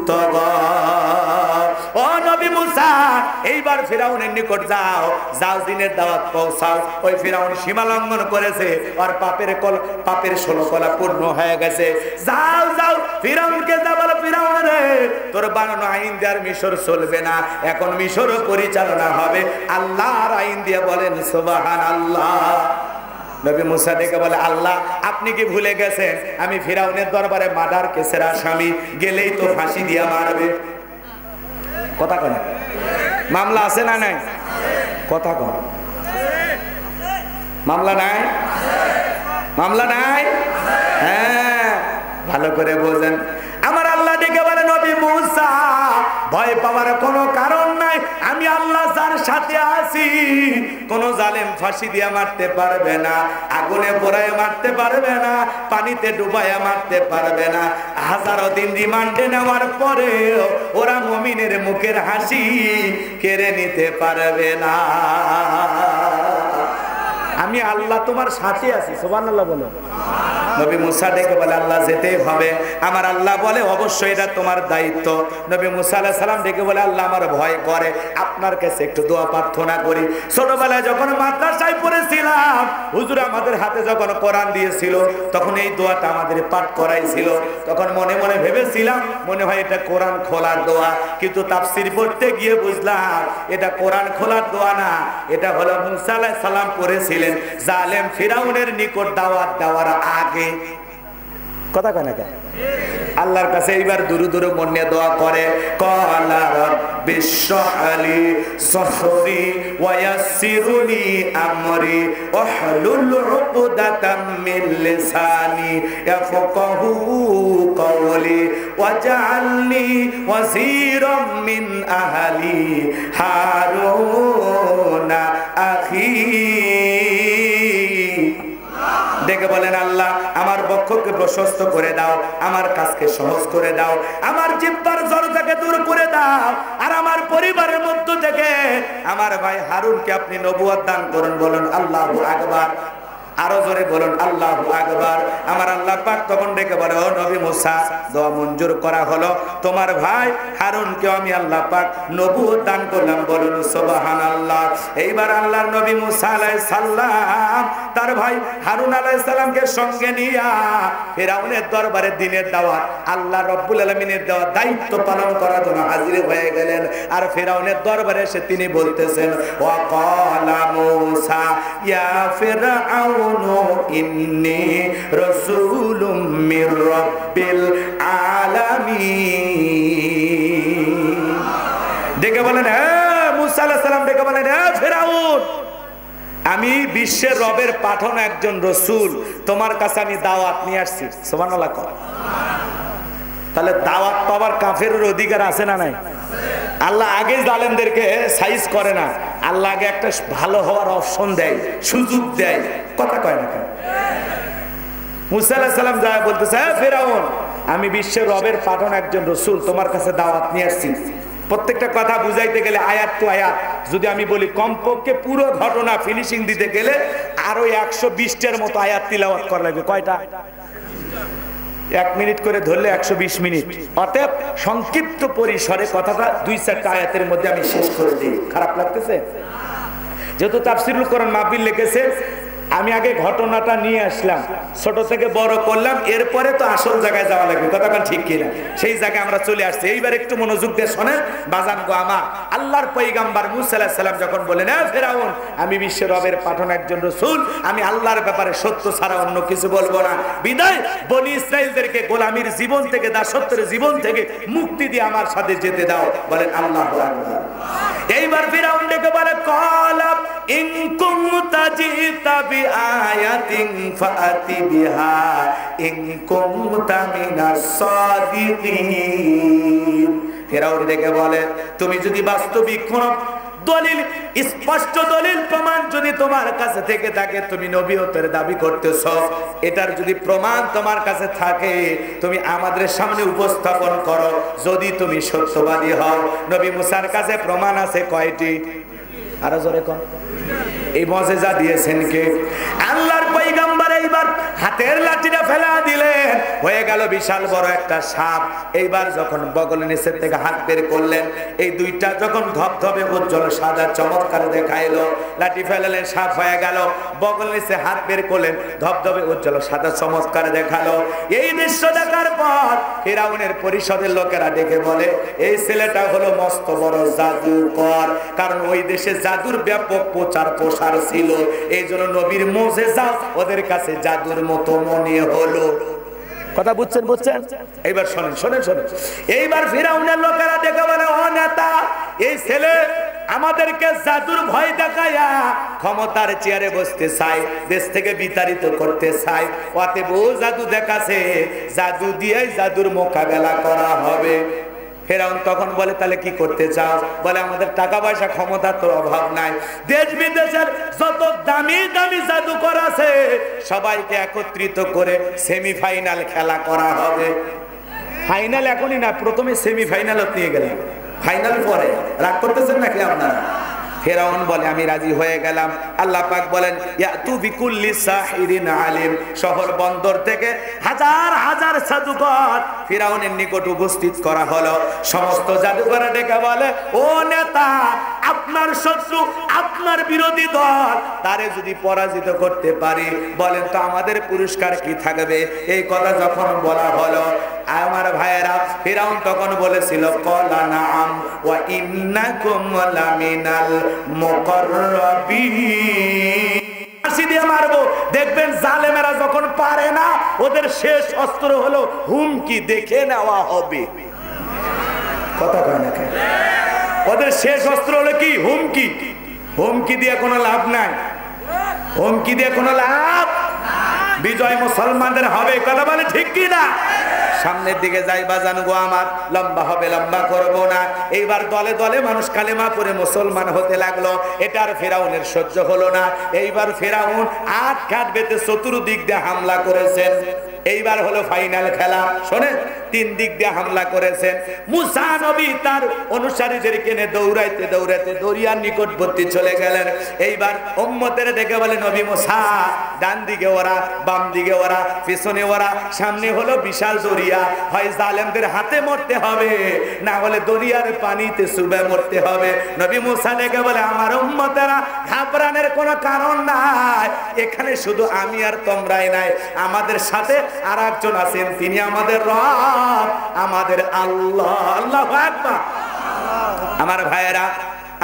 তাগা। ও নবী মুসা এইবার ফিরআউনের নিকট যাও, যাও দিনের দাওয়াত পৌঁছাও। ওই ফিরআউন সীমা লঙ্ঘন করেছে, আর পাপের 16 কলা পূর্ণ হয়ে গেছে। যাও যাও ফিরাউনকে যা বলো, ফিরাউন রে তোর বানানো আইন দিয়ে আর মিশর চলবে না, এখন মিশর পরিচালনা হবে আল্লাহর আইন দিয়ে। বলেন সুবহানাল্লাহ। নবী মুসা ডেকে বলে, আল্লাহ আপনি কি ভুলে গেছেন আমি ফিরাউনের দরবারে মার্ডার কেসের আসামি, গেলেই তো ফাঁসি দিয়া মারবে। কথা কন, মামলা আছে না নাই? কথা কন, মামলা নাই? মামলা নাই? হ্যাঁ, ভালো করে বোঝেন। আমার আল্লাহ ডেকে বলে, নবী মুসা ভয় পাওয়ার কোনো কারণ নাই, আমি আল্লাহ যার সাথে আছি। কোন জালেম ফাঁসি দিয়ে মারতে পারবে না, আগুনে পোড়ায় মারতে পারবে না, পানিতে ডুবাইয়া মারতে পারবে না। হাজারো দিন রিমান্ডে নেওয়ার পরে ওরা মুমিনের মুখের হাসি কেড়ে নিতে পারবে না। আমি আল্লাহ তোমার সাথে আছি। সুবহানাল্লাহ বলো। নবী মুসা ডেকে বলে, আল্লাহ যেতেই হবে। আমার আল্লাহ বলে, অবশ্যই এটা তোমার দায়িত্ব। নবী মুসা আলাইহিস সালাম ডেকে বলে, আল্লাহ আমার ভয় করে, আপনার কাছে একটু দোয়া প্রার্থনা করি। ছোটবেলায় যখন মাদ্রাসায় পড়েছিলাম, হুজুর আমাদের হাতে যখন কোরআন দিয়েছিল, তখন এই দোয়াটা আমাদের পাঠ করাইছিল। তখন মনে মনে ভেবেছিলাম মনে হয় এটা কোরআন খোলার দোয়া, কিন্তু তাফসীর পড়তে গিয়ে বুঝলাম এটা কোরআন খোলার দোয়া না, এটা হলো মুসা আলাইহিস সালাম পড়েছিলেন জালেম ফিরাউনের নিকট দাওয়াত দেওয়ার আগে। কথা কয় না কেন? আল্লাহর কাছে এইবার দুরু দুরু মন নিয়ে দোয়া করে, ক্বালা রাব্বিশরাহলি সাদরি ওয়া ইয়াসসিরলি আমরি ওয়াহলুল উকদাতাম মিন লিসানি ইয়াফকাহু কওলি ওয়াজআলনি ওয়াজিরাম মিন আহলি হারুনা আখি। ডেকে বলেন, আল্লাহ আমার বক্ষকে প্রশস্ত করে দাও, আমার কাজকে সহজ করে দাও, আমার জিহ্বার জড়তাকে দূর করে দাও, আর আমার পরিবারের মধ্য থেকে আমার ভাই হারুনকে আপনি নবুয়ত দান করুন। বলুন আল্লাহু আকবার। আরো জোরে বলুন আল্লাহু আকবার। আমার আল্লাহ পাক তখন ডেকে বলে, ও নবী মুসা, দোয়া মঞ্জুর করা হলো, তোমার ভাই হারুনকে আমি আল্লাহ পাক নবুয়ত দান করলাম। বলুন সুবহানাল্লাহ। এইবার আল্লাহর নবী মুসা আলাইহিস সালাম তার ভাই হারুন আলাইহিস সালামকে সঙ্গে নিয়া ফিরাউনের দরবারে দ্বীনের দাওয়াত, আল্লাহ রাব্বুল আলামিনের দেওয়া দায়িত্ব পালন করার জন্য হাজির হয়ে গেলেন। আর ফিরাউনের দরবারে এসে তিনি বলতেছেন, ওয়া ক্বালা মুসা ইয়া ফিরআউন ইন্নী রাসূলুম মির রাব্বিল আলামিন। ডেকে বলেন, হ্যাঁ মুসা আলাইহিস সালাম ডেকে বলেন, হ্যাঁ ফিরাউন, আমি বিশ্বের রবের পাঠানো একজন রসুল, তোমার কাছে আমি দাওয়াত নিয়ে আসছি। সুবহানাল্লাহ। তাহলে দাওয়াত পাওয়ার কাফেরের অধিকার আছে না নাই? আল্লাহ আগে জালেমদেরকে সাইজ করে না, আল্লাহ আগে একটা ভালো হওয়ার অপশন দেয়, সুযোগ দেয়। কথা কয় না কেন? মুসা আলাইহিস সালাম যা বলতেছে, হ্যাঁ ফিরাউন, আমি বিশ্বের রবের পাঠানো একজন রসুল, তোমার কাছে দাওয়াত নিয়ে আসছি। প্রত্যেকটা কথা বুঝাইতে গেলে আয়াত টু আয়াত যদি আমি বলি, কমপক্ষে পুরো ঘটনা ফিনিশিং দিতে গেলে আরো 120টার মতো আয়াত তিলাওয়াত করা লাগবে। কয়টা? 1 মিনিট করে ধরলে 120 মিনিট। অতএব সংক্ষিপ্ত পরিসরে কথাটা 2-4টা আয়াতের মধ্যে আমি শেষ করে দিই। খারাপ লাগতেছে? যেহেতু তাফসীরুল কোরআন মাহফিল লিখেছে, আমি আগে ঘটনাটা নিয়ে আসলাম, ছোট থেকে বড় করলাম, এরপরে তো আসল জায়গায় যাওয়া লাগবে। কথাটা ঠিক কিনা? সেই জায়গায় আমরা চলে আসছি। এইবার একটু মনোযোগ দিয়ে শোনেন বাজান গো আমার। আল্লাহর পয়গাম্বর মুসা আলাইহিস সালাম যখন বলেন, হ্যাঁ ফিরাউন, আমি বিশ্বের রবের পাঠানো একজন রাসূল, আমি আল্লাহর ব্যাপারে সত্য ছাড়া অন্য কিছু বলবো না, বিদায় বনি ইসরাইলদেরকে গোলামীর জীবন থেকে, দাসত্বের জীবন থেকে মুক্তি দিয়ে আমার সাথে যেতে দাও। বলেন আল্লাহু আকবার। এইবার ফিরাউন ডেকে বলে, ক্বালা ইন কুনতা জিতা বিআয়াতিন ফাআতি বিহা ইন কুনতা মিনাস সাদিকিন। ফিরাউন ডেকে বলে, তুমি যদি বাস্তবিক কোন দলিল, স্পষ্ট দলিল প্রমাণ যদি তোমার কাছে থেকে থাকে, তুমি নবীয়তের দাবি করতেছো, এটার যদি প্রমাণ তোমার কাছে থাকে তুমি আমাদের সামনে উপস্থাপন করো। যদি তুমি সত্যবাদী হও, নবী মুসার কাছে প্রমাণ আছে কয়টি? আরো জোরে কর। এই মুজিজা দিয়েছেন কে? আল্লাহর পয়গম্বর। এই এইবার হাতের লাঠিটা ফেলা দিলেন, হয়ে গেল বিশাল বড় একটা সাপ। এইবার যখন বগলের নিচে থেকে হাত বের করলেন, এই দুইটা যখন ধবধবে উজ্জ্বল সাদা চমৎকার দেখাইলো, লাঠি ফেলালেন, সাপ হয়ে গেল। বগলের নিচে হাত বের করলেন, ধবধবে উজ্জ্বল সাদা চমৎকার দেখালো। এই দৃশ্য দেখার পর ফিরাউনের পরিষদের লোকেরা ডেকে বলে, এই ছেলেটা হলো মস্ত বড় জাদুকর। কারণ ওই দেশে জাদুর ব্যাপক প্রচার প্রসার ছিল, এই জন্য নবীর মুজিজা ওদের কাছে জাদুর মতো মনে হলো। কথা বুঝছেন? বুঝছেন? এইবার শোনেন শোনেন শোনেন। এইবার ফিরাউনের লোকেরা ডেকে বলে, ও নেতা, এই ছেলে আমাদেরকে জাদুর ভয় দেখায়া ক্ষমতার চেয়ারে বসতে চায়, দেশ থেকে বিতাড়িত করতে চায়। ওতে বহু জাদু দেখাছে, জাদু দিয়ে জাদুর মোকাবেলা করা হবে। ফেরাউন তখন বলে, তাহলে কি করতে চাও? বলে, আমাদের টাকা পয়সা ক্ষমতা তো অভাব নাই, দেশ বিদেশের যত দামি দামি জাদুকর আছে সবাইকে একত্রিত করে সেমিফাইনাল খেলা করা হবে। ফাইনাল এখনই না, প্রথমে সেমিফাইনাল নিয়ে গেলাম, ফাইনাল পরে। রাগ করতেছেন নাকি আপনারা? ফেরাউন বলে, আমি রাজি হয়ে গেলাম। আল্লাহ পাক বলেন, ইয়াতু বিকুল্লি সাহিরিন আলিম। শহর বন্দর থেকে হাজার হাজার জাদুকর ফিরাউনের নিকট উপস্থিত করা হলো। সমস্ত জাদুকররা ডেকে বলে, ও নেতা, আপনার শত্রু, আপনার বিরোধী দল, তারে যদি পরাজিত করতে পারি, বলেন তো আমাদের পুরস্কার কি থাকবে? এই কথা যখন বলা হলো, আমার ভাইয়েরা, ফিরাউন তখন বলেছিল, ক্বালা নাআম ওয়া ইন্নাকুম লামিনাল মুকাররাবিন। ফাঁসি দিয়ে মারবো। দেখবেন জালেমেরা যখন পারে না, ওদের শেষ অস্ত্র হলো হুমকি, দেখে নেওয়া হবে। কথা কয় না কেন? ওদের শেষ অস্ত্র হলো কি? হুমকি। হুমকি দিয়ে কোনো লাভ নাই, হুমকি দিয়ে কোনো লাভ। বিজয় মুসলমানদের হবে। কথা বলে ঠিক কি না? সামনের দিকে যাই বাজান গো আমার, লম্বা হবে, লম্বা করবো না। এইবার দলে দলে মানুষ কালেমা পড়ে মুসলমান হতে লাগলো। এটা আর ফেরাউনের সহ্য হলো না। এইবার ফেরাউন আট ঘাট বেঁধে চতুর্দিক দিয়ে হামলা করেছেন। এইবার হলো ফাইনাল খেলা। শোনেন, তিন দিক দিয়ে হামলা করেছেন। মুসা নবী তার অনুসারীদেরকে নিয়ে দৌড়াইতে দৌড়াইতে দরিয়ার নিকটবর্তী চলে গেলেন। এইবার উম্মতের দেখে বলে, নবী মুসা, ডান দিকে ওরা, বাম দিকে ওরা, পিছনে ওরা, সামনে হলো বিশাল দরিয়া। হয় জালেমদের হাতে মরতে হবে, না হলে দরিয়ার পানিতে চুবে মরতে হবে। নবী মুসা দেখে বলে, আমার উম্মতেরা, ঘাবড়ানোর কোনো কারণ নাই। এখানে শুধু আমি আর তোমরাই নাই, আমাদের সাথে আর একজন আছেন, তিনি আমাদের রব, আমাদের আল্লাহ। আল্লাহু আকবার। আমার ভাইয়েরা,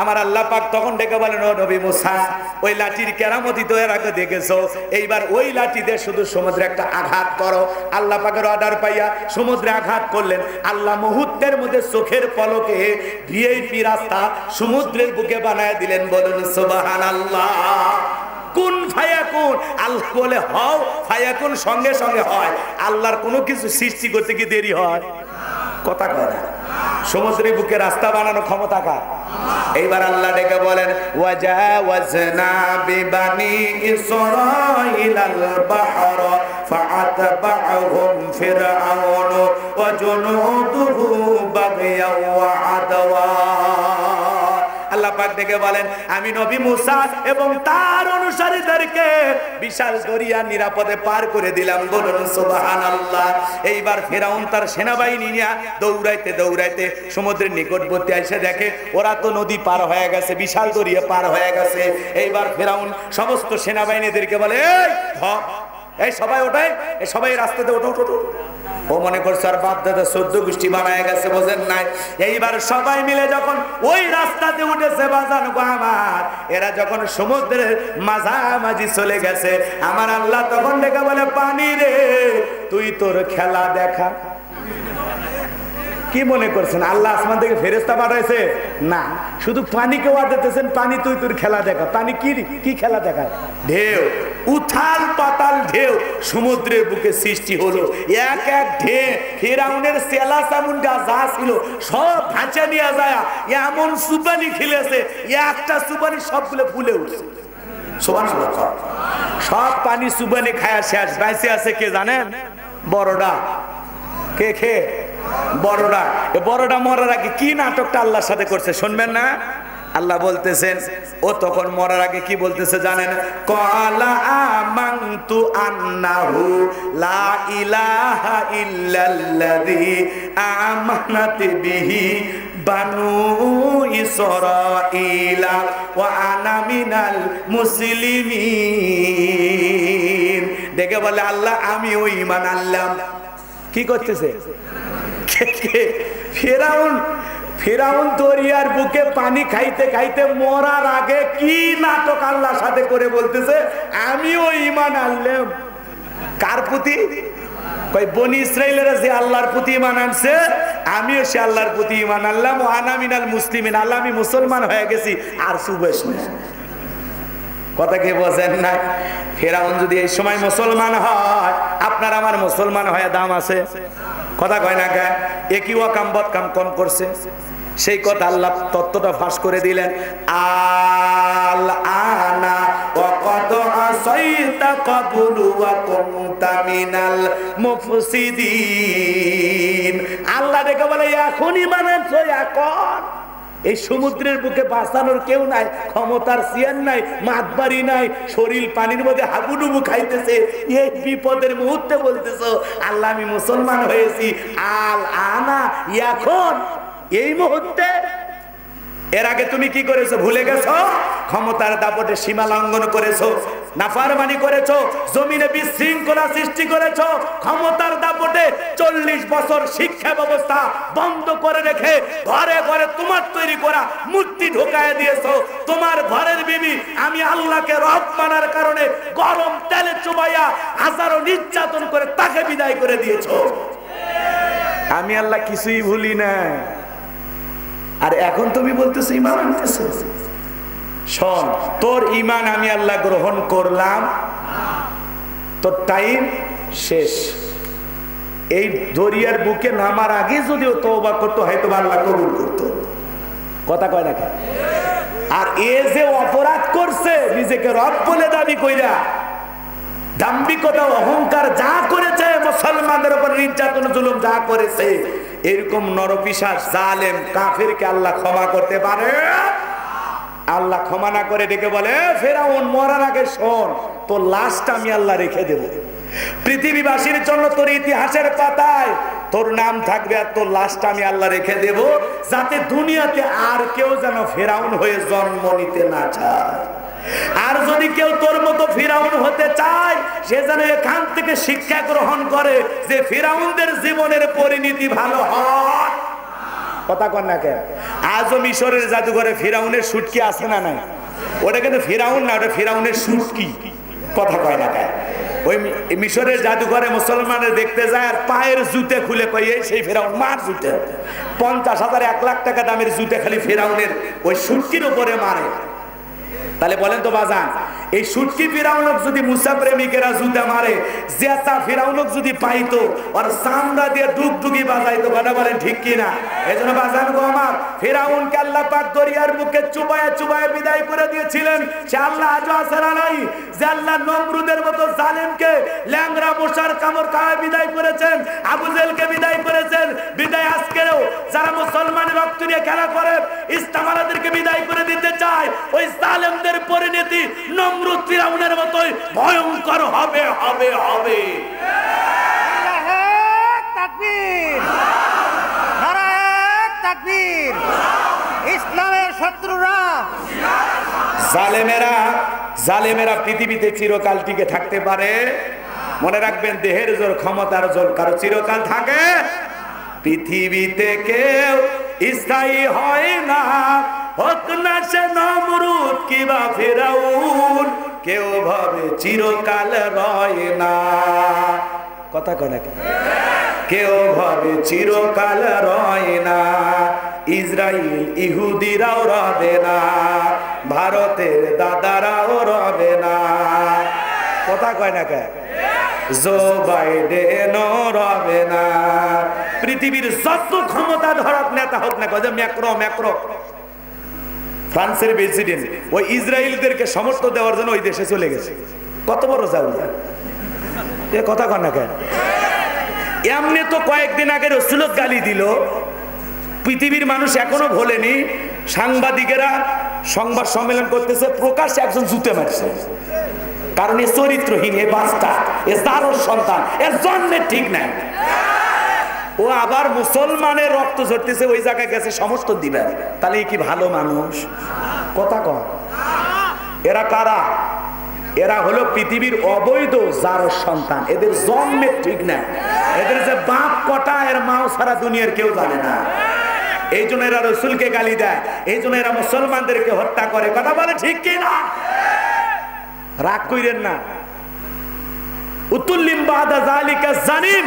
আমার আল্লাহ পাক তখন ডেকে বলেন, ও নবী মুসা, ওই লাঠির কেরামতি তো এর আগে দেখেছো, এইবার ওই লাঠি দিয়ে শুধু সমুদ্রে একটা আঘাত করো। আল্লাহ পাকের অর্ডার পাইয়া সমুদ্রে আঘাত করলেন। আল্লাহ মুহূর্তের মধ্যে চোখের পলকে ভিআইপি রাস্তা সমুদ্রের বুকে বানায় দিলেন। বলুন সুবহানাল্লাহ। কুন ফায়াকুন, আল্লাহ বলে হও, ফায়াকুন সঙ্গে সঙ্গে হয়। আল্লাহর কোনো কিছু সৃষ্টি করতে কি দেরি হয়? কথা কয় না। সমুদ্রের বুকে রাস্তা বানানো ক্ষমতা কার? এইবার আল্লাহ ডেকে বলেন, ওয়াজাওয়াজনা বিবানি ইসরাঈলাল বাহর ফাআতবাহুম ফিরআউন ওয়া জুনুদুহু বাগয়াও ওয়া আদওয়া। আল্লাহ পাক ডেকে বলেন, আমি নবী মুসা এবং তার অনুসারীদেরকে বিশাল দরিয়া নিরাপদে পার করে দিলাম। বলুন সুবহানাল্লাহ। এইবার ফিরাউন তার সেনাবাহিনী নিয়ে দৌড়াইতে দৌড়াইতে সমুদ্রের নিকটবর্তী এসে দেখে ওরা তো নদী পার হয়ে গেছে, বিশাল দরিয়া পার হয়ে গেছে। এইবার ফিরাউন সমস্ত সেনাবাহিনীদেরকে বলে, এই সবাই ওঠাই, এই সবাই রাস্তাতে ওঠো ওঠো। ও মনে করছে আর বাপ দাদা 14 গোষ্ঠী বানায় গেছে, বোঝেন নাই। এইবার সবাই মিলে যখন ওই রাস্তাতে উঠেছে বাজান গো আমার, এরা যখন সমুদ্রের মাঝামাঝি চলে গেছে, আমার আল্লাহ তখন ডেকে বলে, পানি রে, তুই তোর খেলা দেখা। কি মনে করছেন আল্লাহ আসমান থেকে ফেরেশতা পাঠাইছে? না, শুধু পানিকে ওয়াদাতেছেন, পানি তুই তোর খেলা দেখা। পানি কি খেলা দেখায়? ঢেউ, উথাল পাতাল ঢেউ সমুদ্রের বুকে সৃষ্টি হলো। এক এক ঢেউ ফিরাউনের সেলা চামুন্ডা যা ছিল সব ভাঁচে নিয়ে যায়, এমন সুবানি খেলেছে, একটা সুবানি সবগুলো ফুলে উঠছে। সব পানি সুবানি খায়া শেষ। বাইসে আছে কে জানেন? বড়ডা। কে বড়ডা। বড়ডা মরার আগে কি নাটকটা আল্লাহর সাথে করছে শুনবেন না? আল্লাহ বলতেছেন, ও তখন মরার আগে কি বলতেছে জানেন? ক্বালা আমানতু আন্নাহু লা ইলাহা ইল্লাল্লাযী আমানাত বিহি বানু ইসরাঈলা ওয়া আনা মিনাল মুসলিমিন। দেখে বলে আল্লাহ আমি ওই ঈমান আনলাম। কি করতেছে? ফেরাউন দরিয়ার বুকে পানি খাইতে খাইতে মরার আগে কি নাটক আল্লাহর সাথে করে বলতেছে আমিও ঈমান আনলাম। কার প্রতি? কই বনি ইসরাইলেরা যে আল্লাহর প্রতি ঈমান আনছে আমিও সে আল্লাহর প্রতি ঈমান আনলাম। ও আনা মিনাল মুসলিমিন, আল্লাহ আমি মুসলমান হয়ে গেছি। আর সুবেশ না, কথা কি বোঝেন না? ফেরাউন যদি এই সময় মুসলমান হয়, আপনার আমার মুসলমান হয়ে দাম আছে? কথা কয় না কে? একই ওয়াকাম বদকাম কম করছে, সেই কথা আল্লাহ তত্ত্বটা ফাঁস করে দিলেন। আল আনা ওয়া কদ আসাইতা ক্বাবলু ওয়া কুনতা মিনাল মুফসিদিন। আল্লাহ দেখে বলে এখনই মানছো, এখন এই সমুদ্রের বুকে বাঁচানোর কেউ নাই, ক্ষমতার সিয়ার নাই, মাতবাড়ি নাই, শরীর পানির মধ্যে হাবুডুবু খাইতেছে, এই বিপদের মুহূর্তে বলতেছো আল্লাহ আমি মুসলমান হয়েছি। আল আনা, এখন এই মুহূর্তে। এর আগে তুমি কি করেছো ভুলে গেছো? ক্ষমতার দাপটে সীমা লঙ্ঘন করেছো, নাফরমানি করেছো, জমিনে বিশৃঙ্খলা সৃষ্টি করেছো। ক্ষমতার দাপটে 40 বছর শিক্ষা ব্যবস্থা বন্ধ করে রেখে ঘরে ঘরে তোমার তৈরি করা মূর্তি ঢোকায় দিয়েছো। তোমার ঘরের বিবি আমি আল্লাহকে রব মানার কারণে গরম তেলে চুবাইয়া হাজারো নির্যাতন করে তাকে বিদায় করে দিয়েছো। আমি আল্লাহ কিছুই ভুলি না। আর এখন তুমি বলতেছো ঈমান আনতেছো। শোন, তোর ঈমান আমি আল্লাহ গ্রহণ করলাম, তোর টাইম শেষ। এই দরিয়ার বুকে নামার আগে যদিও তওবা করতে হয়তো আল্লাহ কবুল করতো। কথা কয় না? আর এ যে অপরাধ করছে, নিজেকে রব বলে দাবি কইরা দাম্ভিকতা অহংকার যা করেছে, মুসলমানদের উপর নির্যাতন জুলুম যা করেছে, এরকম নরপিশাচ জালেম কাফিরকে আল্লাহ ক্ষমা করতে পারে? আল্লাহ ক্ষমা না করে ডেকে বলে ফেরাউন মরার আগে শোন, তোর লাশটা আমি আল্লাহ রেখে দেব। পৃথিবীবাসীর জন্য তোর ইতিহাসের পাতায় তোর নাম থাকবে, আর তোর লাশটা আমি আল্লাহ রেখে দেব, যাতে দুনিয়াতে আর কেউ যেন ফেরাউন হয়ে জন্ম নিতে না চায়। আর যদি কেউ তোর মতো ফিরাউন হতে চায়, সে যেন এখান থেকে শিক্ষা গ্রহণ করে যে ফিরাউনদের জীবনের পরিণতি ভালো হয়। কথা কন না কেন? আজও মিশরের জাদুঘরে ফিরাউনের সুটকি আছে না নাই? ওটা কিন্তু ফিরাউন না, ওটা ফিরাউনের সুটকি। কথা কয় না কেন? ওই মিশরের জাদুঘরে মুসলমানের দেখতে যায় আর পায়ের জুতে খুলে কই এই সেই ফেরাউন, মার জুতে 50,000 1 লাখ টাকা দামের জুতে খালি ফেরাউনের ওই সুটকির উপরে মারে। তাহলে বলেন তো বাজান, এই সুটকি ফিরাউনক যদি মুসা প্রেমিকেরা জুতা মারে, জেতা ফিরাউনক যদি পাইতো আর চামড়া দিয়ে ডুগডুগি বাজাইতো, কথা বলেন ঠিক কিনা? এজন্য বাজান গো আমার, ফিরাউনকে আল্লাহ পাক দরিয়ার মুখে চুবায়া চুবায়া বিদায় করে দিয়েছিলেন। সে আল্লাহ আজও আছে না নাই? যে আল্লাহ নমরুদের মতো জালেমকে ল্যাংরা মশার কামড় খাওয়ায় বিদায় করেছেন, আবু জেলকে বিদায় করেছেন, বিদায় আজকেও যারা মুসলমানের রক্ত নিয়ে খেলা করে ইসলামালাদেরকে বিদায় করে দিতে চায়, ওই জালেমদের পরিণতি নমরুদ ফিরাউনের মতোই ভয়ঙ্কর হবে হবে হবে। নারায়ে তাকবীর, নারায়ে তাকবীর। ইসলামের শত্রুরা, জালেমেরা পৃথিবীতে চিরকাল টিকে থাকতে পারে? মনে রাখবেন, দেহের জোর ক্ষমতার জোর কারো চিরকাল থাকে? পৃথিবীতে কেউ স্থায়ী হয় না, হোক না সে নমরুদ কিবা ফিরাউন, কেউ ভাবে চিরকাল রয় না। কথা কয় না? কেউ ভাবে চিরকাল রয় না। ইসরায়েল ইহুদিরাও রবে না, ভারতের দাদারাও রবে না। কথা কয় না কে? জো বাইডেনও রবে না। পৃথিবীর যত ক্ষমতা ধরক নেতা হোক না, কয় ম্যাক্রো ফ্রান্সের প্রেসিডেন্ট ওই ইসরায়েলদেরকে সমর্থন দেওয়ার জন্য ওই দেশে চলে গেছে। কত বড় জাউলা! এ কথা কন না কেন? এমনি তো কয়েকদিন আগে রাসূলুল্লাহ গালি দিল, পৃথিবীর মানুষ এখনো ভোলেনি। সাংবাদিকেরা সংবাদ সম্মেলন করতেছে, প্রকাশ্যে একজন জুতে মারছে, কারণ এ চরিত্রহীন, এ বাস্টার, এ জারোর সন্তান, এর জন্মে ঠিক নাই। ও আবার মুসলমানের রক্ত ঝরতেছে, ওই জায়গায় গেছে সমর্থন দিবেন, তাহলে কি ভালো মানুষ? কথা কন। এরা কারা? এরা হলো পৃথিবীর অবৈধ জারোর সন্তান, এদের জন্মে ঠিক নাই। এদের যে বাপ কটা, এর মাও সারা দুনিয়ার কেউ জানে না। এই জন্য এরা রসুলকে গালি দেয়, এই জন্য এরা মুসলমানদেরকে হত্যা করে। কথা বলে ঠিক কি না? রাগ কইরেন না। উতুল্লিম বাদা যালিকা জানিম,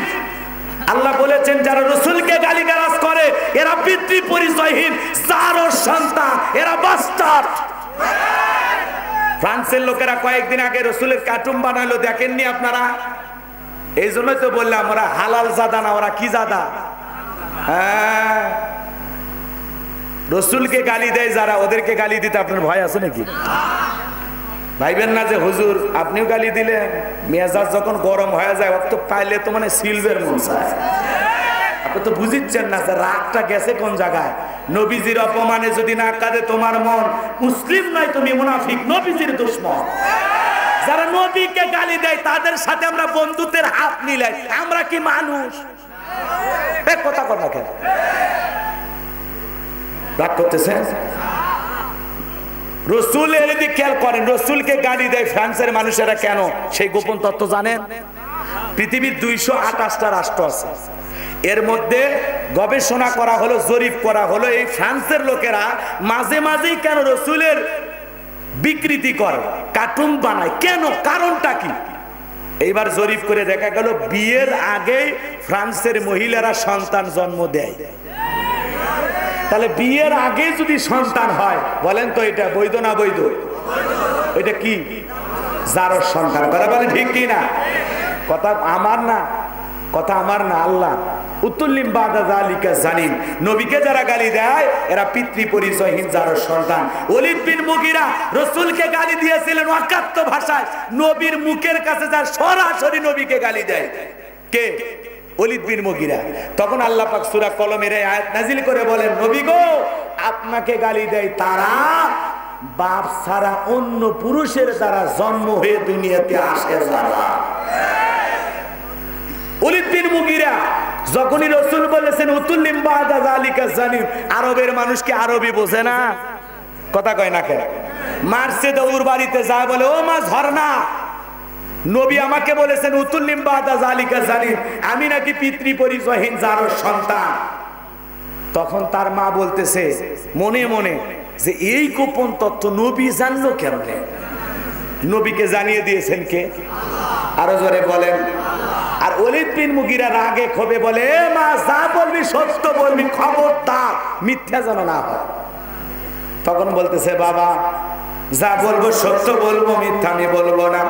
আল্লাহ বলেছেন যারা রসুলকে গালিগালাজ করে এরা পিতৃ পরিচয়হীন জারোর সন্তান, এরা বাস্টার্ড। ফ্রান্সের লোকেরা কয়েকদিন আগে রসুলের কার্টুন বানালো, দেখেননি আপনারা? এই জন্যই তো বললাম ওরা হালাল জাদা না, ওরা কি জাদা? হ্যাঁ, রসুলকে গালি দেয় যারা, ওদেরকে গালি দিতে আপনার ভয় আছে নাকি? ভাইবেন না যে হুজুর আপনিও গালি দিলেন, মেজাজ যখন গরম হয়ে যায় অত পাইলে তো মানে সিলভের মন চায়। আপনি তো বুঝিচ্ছেন না যে রাগটা গেছে কোন জায়গায়। নবীজির অপমানে যদি না কাঁদে তোমার মন, মুসলিম নয় তুমি মুনাফিক, নবীজির দুশমন। যারা নবীকে গালি দেয় তাদের সাথে আমরা বন্ধুত্বের হাত মিলাই, আমরা কি মানুষ? কথা কথা কেন রাগ করতেছেন? রসুলের দিকে খেয়াল করেন, রসুলকে গালি দেয় ফ্রান্সের মানুষেরা কেন, সেই গোপন তত্ত্ব জানেন? পৃথিবীর 228টা রাষ্ট্র আছে, এর মধ্যে গবেষণা করা হলো, জরিপ করা হলো, এই ফ্রান্সের লোকেরা মাঝে মাঝেই কেন রসুলের বিকৃতি করে, কার্টুন বানায় কেন, কারণটা কি? এইবার জরিপ করে দেখা গেল বিয়ের আগে ফ্রান্সের মহিলারা সন্তান জন্ম দেয়। তাহলে বিয়ের আগে যদি সন্তান হয়, বলেন তো এটা বৈধ না বৈধ? এটা কি? জারোর সন্তান। কথা বলে ঠিক কি না? কথা আমার না, কথা আমার না, আল্লাহ। উতুল্লিম বাদা যালিকা জানিম, নবীকে যারা গালি দেয় এরা পিতৃ পরিচয়হীন জারোর সন্তান। ওলীদ বিন মুগীরা রাসূলকে গালি দিয়েছিলেন অকাত্য ভাষায়, নবীর মুখের কাছে যার সরাসরি নবীকে গালি দেয় কে? ওলীদ বিন মুগীরা। তখন আল্লাহ পাক সূরা কলমের এই আয়াত নাজিল করে বলেন, নবী গো আপনাকে গালি দেয় তারা বাপ ছাড়া অন্য পুরুষের দ্বারা জন্ম হয়ে দুনিয়াতে আসে যারা। ওলীদ বিন মুগীরা যখনই রাসূল বলেছেন উতুল্লিম বাদা যালিকা জানিম, আরবের মানুষ কি আরবি বোঝে না? কথা কয় না কেন? মারছে দৌড় বাড়িতে যায়, বলে ও মা ঝর্ণা, নবী আমাকে বলেছেন উতুল্লিম বাদা যালিকা জানিম, আমি নাকি পিতৃ পরিচয়হীন জারোর সন্তান। তখন তার মা বলতেছে মনে মনে যে এই গোপন তত্ত্ব নবী জানলো কেমনে? নবীকে জানিয়ে দিয়েছেন কে? আরো জোরে বলেন। আর ওলীদ বিন মুগীরা রাগে ক্ষোভে বলে, এ মা যা বলবি সত্য বলবি, খবরদার মিথ্যা যেন না হয়। তখন বলতেছে বাবা যা বলবো সত্য বলবো, মিথ্যা আমি বলবো না।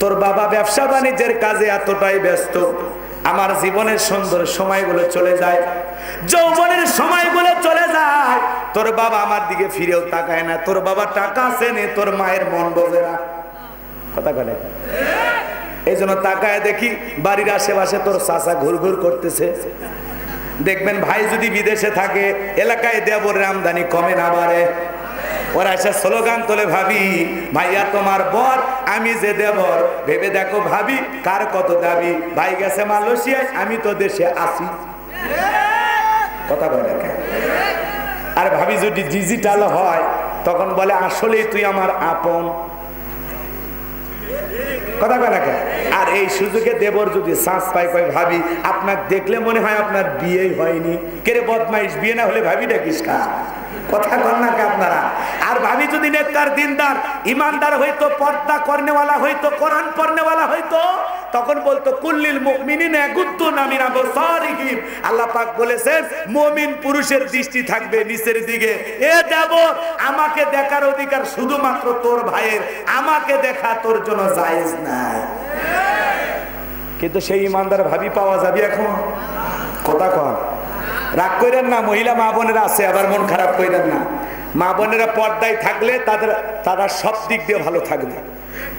তোর বাবা ব্যবসা বাণিজ্যের কাজে এতটাই ব্যস্ত, আমার জীবনের সুন্দর সময়গুলো চলে যায়, যৌবনের সময়গুলো চলে যায়, তোর বাবা আমার দিকে ফিরেও তাকায় না। তোর বাবা টাকা আছে নে, তোর মায়ের মন বোঝে না। কথা বলে। এই জন্য তাকায় দেখি বাড়ির আশেপাশে তোর চাচা ঘুরঘুর করতেছে। দেখবেন ভাই যদি বিদেশে থাকে, এলাকায় দেবরের আমদানি কমে না বাড়ে, ওরা এসে স্লোগান তোলে, ভাবি ভাইয়া তোমার বর, আমি যে দেবর, ভেবে দেখো ভাবি কার কত দাবি, ভাই গেছে মালয়েশিয়ায়, আমি তো দেশে আসি। কথা বলে। আর ভাবি যদি ডিজিটাল হয় তখন বলে আসলেই তুই আমার আপন। কথা বলে। আর এই সুযোগে দেবর যদি শ্বাস পায়, কয় ভাবি আপনাকে দেখলে মনে হয় আপনার বিয়েই হয়নি, কেরে বদমাইশ, বিয়ে না হলে ভাবি ডাকিস কার? কথা কন না কে আপনারা? আর ভাবি যদি নেককার, দিনদার, ইমানদার হইতো, পর্দা করনেওয়ালা হইতো, কোরআন পড়নেওয়ালা হইতো, তখন বলতো কুল্লিল মুমিনিনা ইয়াগুদ্দু মিন আবসারিহিম। আল্লাহ পাক বলেছেন মুমিন পুরুষের দৃষ্টি থাকবে নিচের দিকে। এ দেবর, আমাকে দেখার অধিকার শুধুমাত্র তোর ভাইয়ের, আমাকে দেখা তোর জন্য জায়েজ নাই। কিন্তু সেই ইমানদার ভাবি পাওয়া যাবে এখন? কথা কন। রাগ করেন না, মহিলা মা বোনেরা আছে, আবার মন খারাপ করেন না। মা বোনেরা পর্দায় থাকলে তারা সব দিক দিয়ে ভালো থাকবে।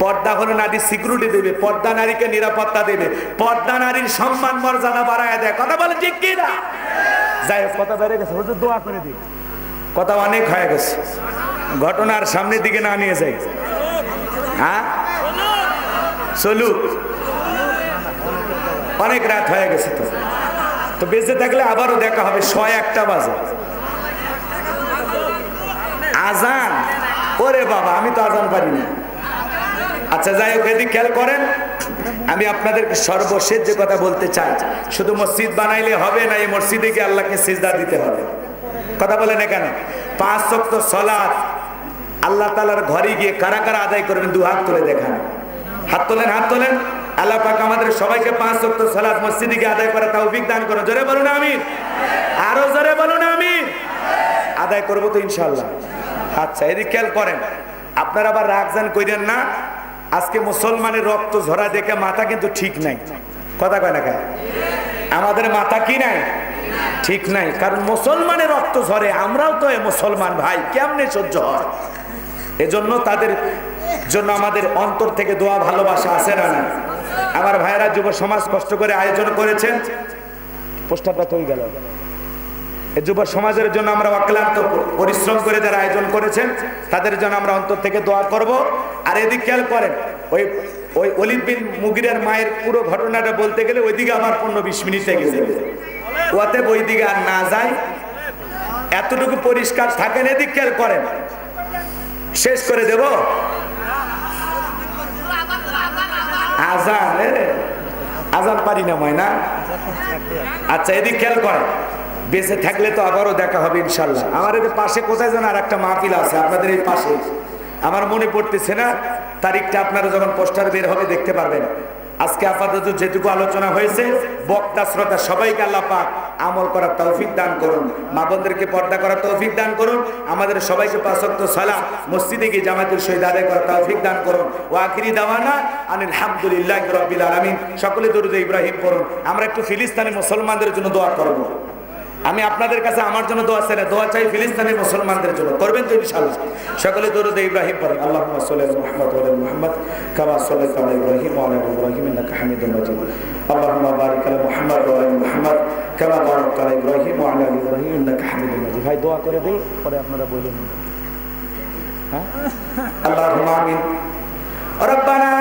পর্দা হলো নারীর সিকিউরিটি দেবে, পর্দা নারীকে নিরাপত্তা দেবে, পর্দা নারীর সম্মান মর্যাদা বাড়ায় দেয়। কথা বলে ঠিক কি না? যাই হোক, কথা বেড়ে গেছে, হুজুর দোয়া করে দিই, কথা অনেক হয়ে গেছে। ঘটনার সামনের দিকে না নিয়ে যাই। হ্যাঁ চলু, অনেক রাত হয়ে গেছে তো বেঁচে থাকলে আবারও দেখা হবে 1:01 বাজে আজান। ওরে বাবা, আমি তো আজান পারি না। আচ্ছা যাই হোক, এদিক খেয়াল করেন। আমি আপনাদেরকে সর্বশেষ যে কথা বলতে চাই, শুধু মসজিদ বানাইলে হবে না, এই মসজিদে গিয়ে আল্লাহকে সিজদা দিতে হবে। কথা বলেন না কেন? 5 ওয়াক্ত সালাত আল্লাহ তাআলার ঘরে গিয়ে কারা কারা আদায় করবেন? 2 হাত তুলে দেখান। হাত তোলেন, হাত তোলেন। আল্লাহ পাক আমাদের সবাইকে 5 ওয়াক্ত সালাত মসজিদে গিয়ে আদায় করার তৌফিক দান করুন। জোরে বলুন আমিন। আরো জোরে বলুন আমিন। আদায় করব তো ইনশাআল্লাহ। আচ্ছা এদিক খেয়াল করেন, আপনারা আবার রাগজান কইরেন না। আজকে মুসলমানের রক্ত ঝরা দেখে মাথা কিন্তু ঠিক নাই। কথা কয় না কেন? আমাদের মাথা কি নাই? ঠিক নাই। কারণ মুসলমানের রক্ত ঝরে, আমরাও তো মুসলমান ভাই, কেমনে সহ্য হয়? এজন্য তাদের জন্য আমাদের অন্তর থেকে দোয়া ভালোবাসা আছে না? আমার ভাইয়েরা যুব সমাজ কষ্ট করে আয়োজন করেছেন, পোস্টারটা তো হয়ে গেল। এই যুব সমাজের জন্য আমরা অক্লান্ত পরিশ্রম করে যারা আয়োজন করেছেন তাদের জন্য আমরা অন্তর থেকে দোয়া করব। আর এদিক খেয়াল করেন, ওই ওলিদ বিন মুগিরের মায়ের পুরো ঘটনাটা বলতে গেলে ওইদিকে আমার 15-20 মিনিট লেগে যাবে। ওতে ওই দিকে আর না যায়, এতটুকু পরিষ্কার থাকেন। এদিক খেয়াল করেন, শেষ করে দেব আজান। আজান পারি না ময়না। আচ্ছা এদিক খেয়াল করেন, বেঁচে থাকলে তো আবারও দেখা হবে ইনশাল্লাহ। আমার এই পাশে কোথায় যেন আর একটা মাহফিল আছে আপনাদের এই পাশে, আমার মনে পড়তেছে না তারিখটা। আপনারা যখন পোস্টার বের হবে দেখতে পারবেন। আজকে আপাতত যেটুকু আলোচনা হয়েছে, বক্তা শ্রোতা সবাইকে আল্লাহ পাক আমল করার তৌফিক দান করুন, মা বোনদেরকে পর্দা করার তৌফিক দান করুন, আমাদের সবাইকে 5 ওয়াক্ত সালাত মসজিদে গিয়ে জামাতের সহিত আদায় করার তৌফিক দান করুন। ওয়া আখিরি দাওয়ানা আনিল হামদুলিল্লাহি রাব্বিল আলামিন। সকলে দরুদ ইব্রাহিম পড়ুন। আমরা একটু ফিলিস্তিনি মুসলমানদের জন্য দোয়া করব। আমি আপনাদের কাছে আমার জন্য দোয়া চাই না, দোয়া চাই ফিলিস্তিনি মুসলমানদের জন্য। করবেন তো ইনশাআল্লাহ? সকলে দরুদ ইব্রাহিম পড়েন। আল্লাহুম্মা সাল্লি আলা মুহাম্মাদ ওয়া আলা মুহাম্মাদ কামা সাল্লাইতা আলা ইব্রাহিম ওয়া আলা আলি ইব্রাহিম ইন্নাকা হামিদুম মাজিদ। আল্লাহুম্মা বারিক আলা মুহাম্মাদ ওয়া আলা মুহাম্মাদ কামা বারাকতা আলা ইব্রাহিম ওয়া আলা আলি ইব্রাহিম ইন্নাকা হামিদুম মাজিদ। ভাই দোয়া করে দেই, পরে আপনারা বলেন। হ্যাঁ, আল্লাহুম্মা আমিন। রব্বানা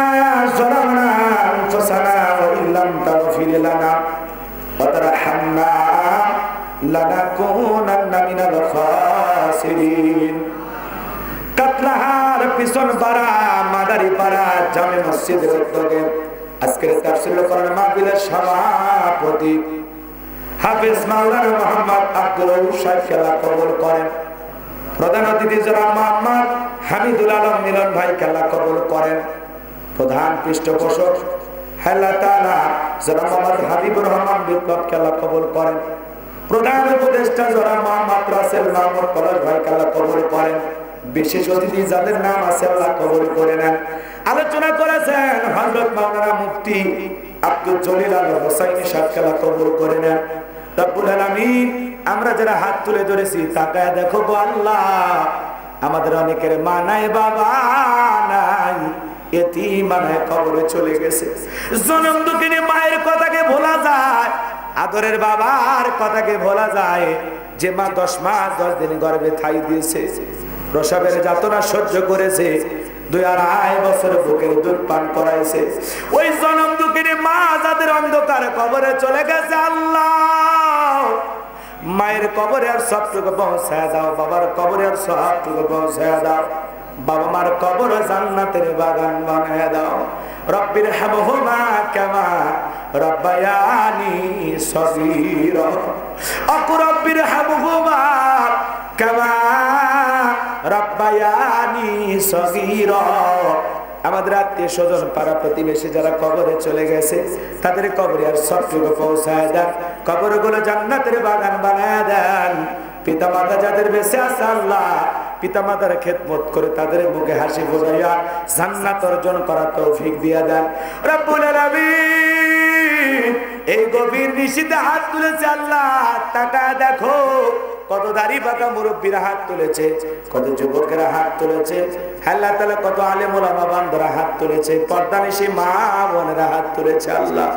যালামনা আনফুসানা ওয়া ইল্লাম তাগফির লানা ওয়া তারহামনা লানাকুনান্না মিনাল খাসিরিন। কাতলাহার পিছন পাড়া মাদারি পাড়া জামে মসজিদের উদ্যোগে আজকের তাফসীরুল কোরআন মাহফিলের সভাপতি হাফেজ মাওলানা মোহাম্মদ আব্দুল রউফ সাহেব খেলা কবুল করেন। প্রধান অতিথি জনাব মোহাম্মদ হামিদুল আলম মিলন ভাই খেলা কবুল করেন। প্রধান পৃষ্ঠপোষক আল্লাহ তাআলা জনাব মোহাম্মদ হাবিবুর রহমান বিপ্লব খেলা কবুল করেন। প্রধান উপদেষ্টা জনাব মোহাম্মদ রাসেল মাহমুদ পলাশ ভাই খেলা কবুল করেন। বিশেষ অতিথি যাদের নাম আছে আল্লাহ কবুল করে নেন। আলোচনা করেছেন হযরত মাওলানা মুফতি আব্দুল জলিল আল হোসাইনি সাহেব খেলা কবুল করে নেন। রব্বুল আলামিন, আমরা যারা হাত তুলে ধরেছি তাকায় দেখো গো আল্লাহ, আমাদের অনেকের মা নাই, বাবা নাই, এতিম বানায় কবরে চলে গেছে। জনম দুঃখিনী মায়ের কথাকে ভোলা যায়, আদরের বাবার কথাকে ভোলা যায়, যে মা 10 মাস 10 দিন গর্ভে ঠাই দিয়েছে, প্রসবের যাতনা সহ্য করেছে, 2-2.5 বছর বুকের দুধ পান করাইছে। ওই জনম দুঃখিনী মা যাদের অন্ধকার কবরে চলে গেছে, আল্লাহ মায়ের কবরে আর সবটুকু পৌঁছায় দাও, বাবার কবরে আর সবটুকু পৌঁছায় দাও, বাবা মার কবর জান্নাতের বাগান বানায় দাও। রব্বির হামহুমা কামা রব্বায়ানি সগীরা। আকু রব্বির হামহুমা কামা রব্বায়ানি সগীরা। আমাদের আত্মীয় স্বজন পাড়া প্রতিবেশী যারা কবরে চলে গেছে তাদের কবরে আর সবটুকু পৌঁছায় দেন, কবরগুলো জান্নাতের বাগান বানায় দেন। পিতা মাতা যাদের বেঁচে আছে আল্লাহ, পিতা মাতার খেদমত করে তাদের মুখে হাসি ফোটাইয়া জান্নাত অর্জন করার তৌফিক দিয়ে দেন রব্বুল আলামিন। এই গভীর নিশীতে হাত তুলেছে আল্লাহ, তাকায় দেখো কত দাড়ি পাকা মুরব্বীরা হাত তুলেছে, কত যুবকেরা হাত তুলেছে, আল্লাহ তাআলা কত আলেম ওলামা বান্দারা হাত তুলেছে, পর্দানিশী মা বোনেরা হাত তুলেছে। আল্লাহ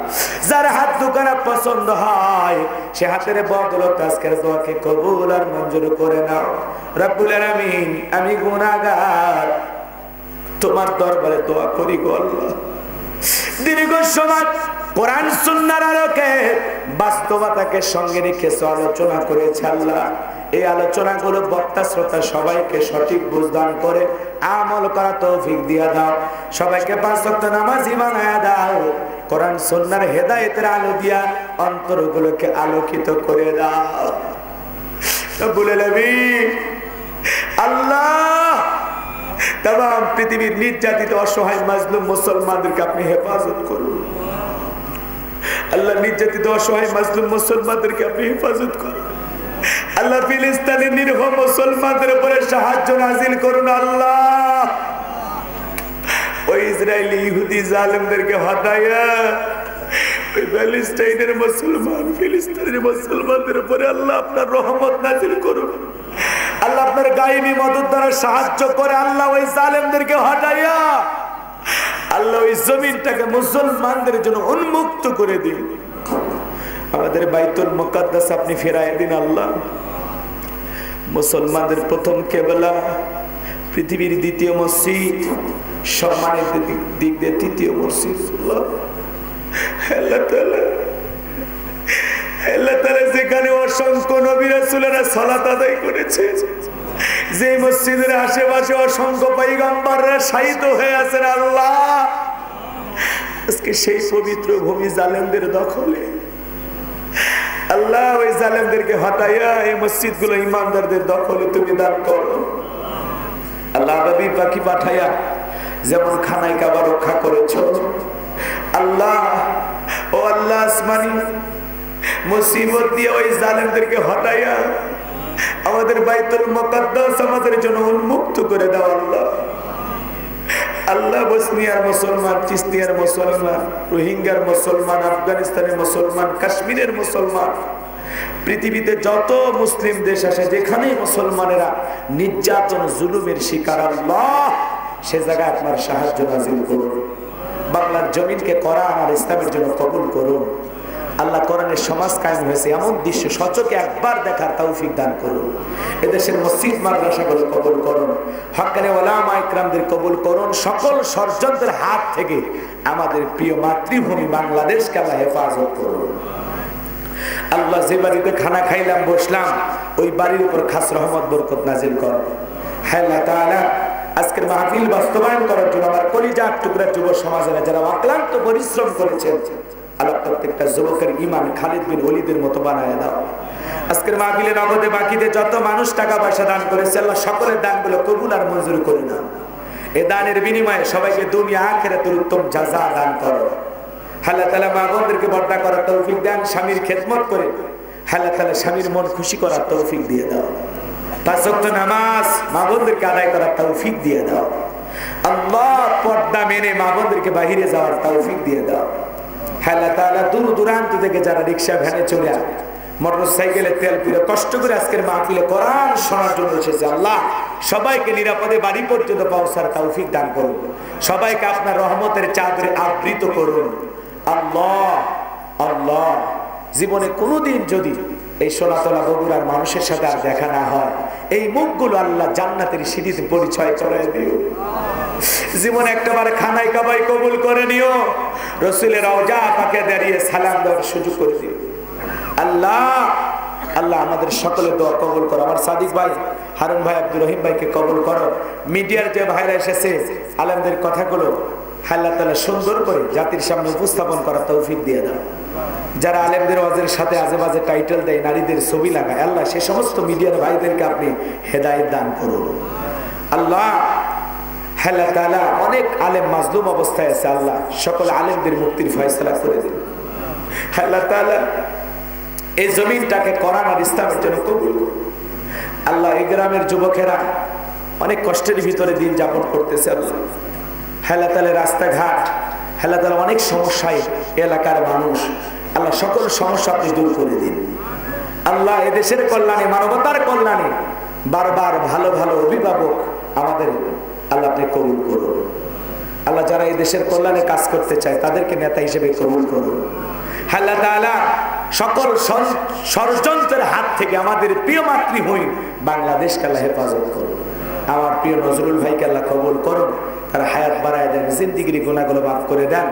যারা হাত দুখানা পছন্দ হয়, সে হাতের বদলত আজকের দোয়াকে কবুল আর মঞ্জুর করে নাও। রব্বুল আলামিন, আমি গুনাহগার, তোমার দরবারে দোয়া করি গো আল্লাহ, দীর্ঘ সময় কোরআন সুন্নাহর আলোকে বাস্তবতাকে সঙ্গে রেখে আলোচনা করেছে আল্লাহ। এই আলোচনাগুলো বক্তা শ্রোতা সবাইকে সঠিক বুঝদান করে আমল করা তৌফিক দিয়ে দাও। সবাইকে 5 ওয়াক্ত নামাজি বানায়া দাও। কোরআন সুন্নাহর হেদায়েতের আলো দিয়া অন্তরগুলোকে আলোকিত করে দাও। রব্বুল আলামিন, আল্লাহ তাম পৃথিবীর নির্যাতিত অসহায় মাজলুম মুসলমানদেরকে আপনি হেফাজত করুন। আল্লাহ নির্যাতিত অসহায় মাজলুম মুসলমানদেরকে আপনি হেফাজত করুন। আল্লাহ ফিলিস্তিনের নিরীহ মুসলমানদের উপরে সাহায্য নাজিল করুন। আল্লাহ ওই ইসরায়েলি ইহুদি জালেমদেরকে হটায়া ওই ফিলিস্তিনের মুসলমানদের উপরে আল্লাহ আপনার রহমত নাজিল করুন। আল্লাহ আপনার গায়েবী মদদ দ্বারা সাহায্য করে আল্লাহ ওই জালেমদেরকে হটাইয়া আল্লাহ ওই জমিনটাকে মুসলমানদের জন্য উন্মুক্ত করে দিন। আমাদের বাইতুল মুকাদ্দাস আপনি ফেরায় দিন আল্লাহ। মুসলমানদের প্রথম কেবলা, পৃথিবীর দ্বিতীয় মসজিদ, সম্মানের দিক দিয়ে তৃতীয় মসজিদ। আল্লাহ তাআলা যেখানে অসংখ্য নবী রাসূলেরা সালাত আদায় করেছে, যে মসজিদের আশেপাশে অসংখ্য পয়গম্বররা শাহীদ হয়ে আছেন আল্লাহ, আজকে সেই পবিত্র ভূমি জালেমদের দখলে। আল্লাহ ওই জালেমদেরকে হটাইয়া এই মসজিদগুলো ইমানদারদের দখলে তুমি দান করো। আল্লাহ নবী পাখি পাঠাইয়া যেমন খানায় কাবা রক্ষা করেছ আল্লাহ, ও আল্লাহ আসমানি মুসিবত দিয়ে ওই জালেমদেরকে হটাইয়া আমাদের বাইতুল মুকাদ্দাস আমাদের জন্য উন্মুক্ত করে দাও আল্লাহ। আল্লাহ বসনিয়ার মুসলমান, চিস্তিয়ার মুসলমান, রোহিঙ্গার মুসলমান, আফগানিস্তানের মুসলমান, কাশ্মীরের মুসলমান, পৃথিবীতে যত মুসলিম দেশ আছে যেখানে মুসলমানেরা নির্যাতন জুলুমের শিকার আল্লাহ, সে জায়গায় আপনার সাহায্য নাজিল করুন। বাংলার জমিনকে কোরআন আর ইসলামের জন্য কবুল করুন আল্লাহ। কোরআনের সমাজ কায়েম হয়েছে এমন দৃশ্য সচকে একবার দেখার তৌফিক দান করুন। এদেশের মসজিদ মাদ্রাসাগুলো কবুল করুন, হক্কানি উলামা ইকরামদের কবুল করুন। সকল ষড়যন্ত্রের হাত থেকে আমাদের প্রিয় মাতৃভূমি বাংলাদেশকে আল্লাহ হেফাজত করুন আল্লাহ। যে বাড়িতে খানা খাইলাম বসলাম ওই বাড়ির উপর খাস রহমত বরকত নাজিল করুন। হে আল্লাহ তাআলা, আজকের মাহফিল বাস্তবায়ন করার জন্য আমার কলিজার টুকরা যুব সমাজেরা যারা অক্লান্ত পরিশ্রম করেছেন আল্লাহ প্রত্যেকটা যুবকের ঈমান খালিদ বিন ওলীদের মতো বানায় দাও। আজকের মাহফিলে নগদে বাকিতে যত মানুষ টাকা পয়সা দান করেছে আল্লাহ সকলের দানগুলো কবুল আর মঞ্জুর করে নাও। এই দানের বিনিময়ে সবাইকে দুনিয়া আখিরাতের উত্তম জাযা দান করো। আল্লাহ তাআলা মা বোনদেরকে পর্দা করার তৌফিক দেন, স্বামীর খেদমত করে আল্লাহ তাআলা স্বামীর মন খুশি করার তৌফিক দিয়ে দাও। 5 ওয়াক্ত নামাজ মা বোনদেরকে আদায় করার তৌফিক দিয়ে দাও আল্লাহ। পর্দা মেনে মা বোনদেরকে বাহিরে যাওয়ার তৌফিক দিয়ে দাও আল্লাহ তাআলা। দূর দূরান্ত থেকে যারা রিক্সা ভ্যানে চলে আসে, মোটরসাইকেলে তেল পুরে কষ্ট করে আজকের মাহফিলে কোরআন শোনার জন্য এসেছে আল্লাহ, সবাইকে নিরাপদে বাড়ি পর্যন্ত পৌঁছার তৌফিক দান করুন। সবাইকে আপনার রহমতের চাদরে আবৃত করুন আল্লাহ। আল্লাহ জীবনে কোনোদিন যদি এই সোনাতলা বগুড়ার মানুষের সাথে আর দেখা না হয়, এই মুখগুলো আল্লাহ জান্নাতের সিঁড়িতে পরিচয় করায় দিও। জীবনে একটাবার খানায় কাবাই কবুল করে নিও, রাসূলের রওজা পাকে দাঁড়িয়ে সালাম দেওয়ার সুযোগ করে দিও আল্লাহ। আল্লাহ আমাদের সকলের দোয়া কবুল করো। আমার সাদিক ভাই, হারুন ভাই, আব্দুর রহিম ভাইকে কবুল করো। মিডিয়ার যে ভাইরা এসেছে আলেমদের কথাগুলো আল্লাহ তাআলা সুন্দর করে জাতির সামনে উপস্থাপন করার তৌফিক দিয়ে দাও। যারা আলেমদের ওয়াজের সাথে আজেবাজে টাইটেল দেয়, নারীদের ছবি লাগায়, আল্লাহ সে সমস্ত মিডিয়ার ভাইদেরকে আপনি হেদায়েত দান করুন আল্লাহ। আল্লাহ তাআলা অনেক আলেম মাজলুম অবস্থায় আছে আল্লাহ, সকল আলেমদের মুক্তির ফয়সালা করে দিন আল্লাহ তাআলা। এই জমিনটাকে কোরআন আর ইসলামের জন্য কবুল করুন আল্লাহ। এই গ্রামের যুবকেরা অনেক কষ্টের ভিতরে দিন যাপন করতেছে আল্লাহ। আল্লাহ তাআলা রাস্তাঘাট, আল্লাহ তাআলা অনেক সমস্যায় এলাকার মানুষ, আল্লাহ সকল সমস্যা আপনি দূর করে দিন আল্লাহ। এদেশের কল্যাণে, মানবতার কল্যাণে বারবার ভালো ভালো অভিভাবক আমাদের আল্লাহ আপনি কবুল করুন আল্লাহ। যারা এই দেশের কল্যাণে কাজ করতে চায় তাদেরকে নেতা হিসেবে কবুল করুন আল্লাহ তাআলা সকল ষড়যন্ত্রের হাত থেকে আমাদের প্রিয় মাতৃভূমি বাংলাদেশকে আল্লাহ হেফাজত করুন। আমার প্রিয় নজরুল ভাইকে আল্লাহ কবুল করুন, তার হায়াত বাড়ায় দেন, জিন্দিগির গুনাহগুলো মাফ করে দেন।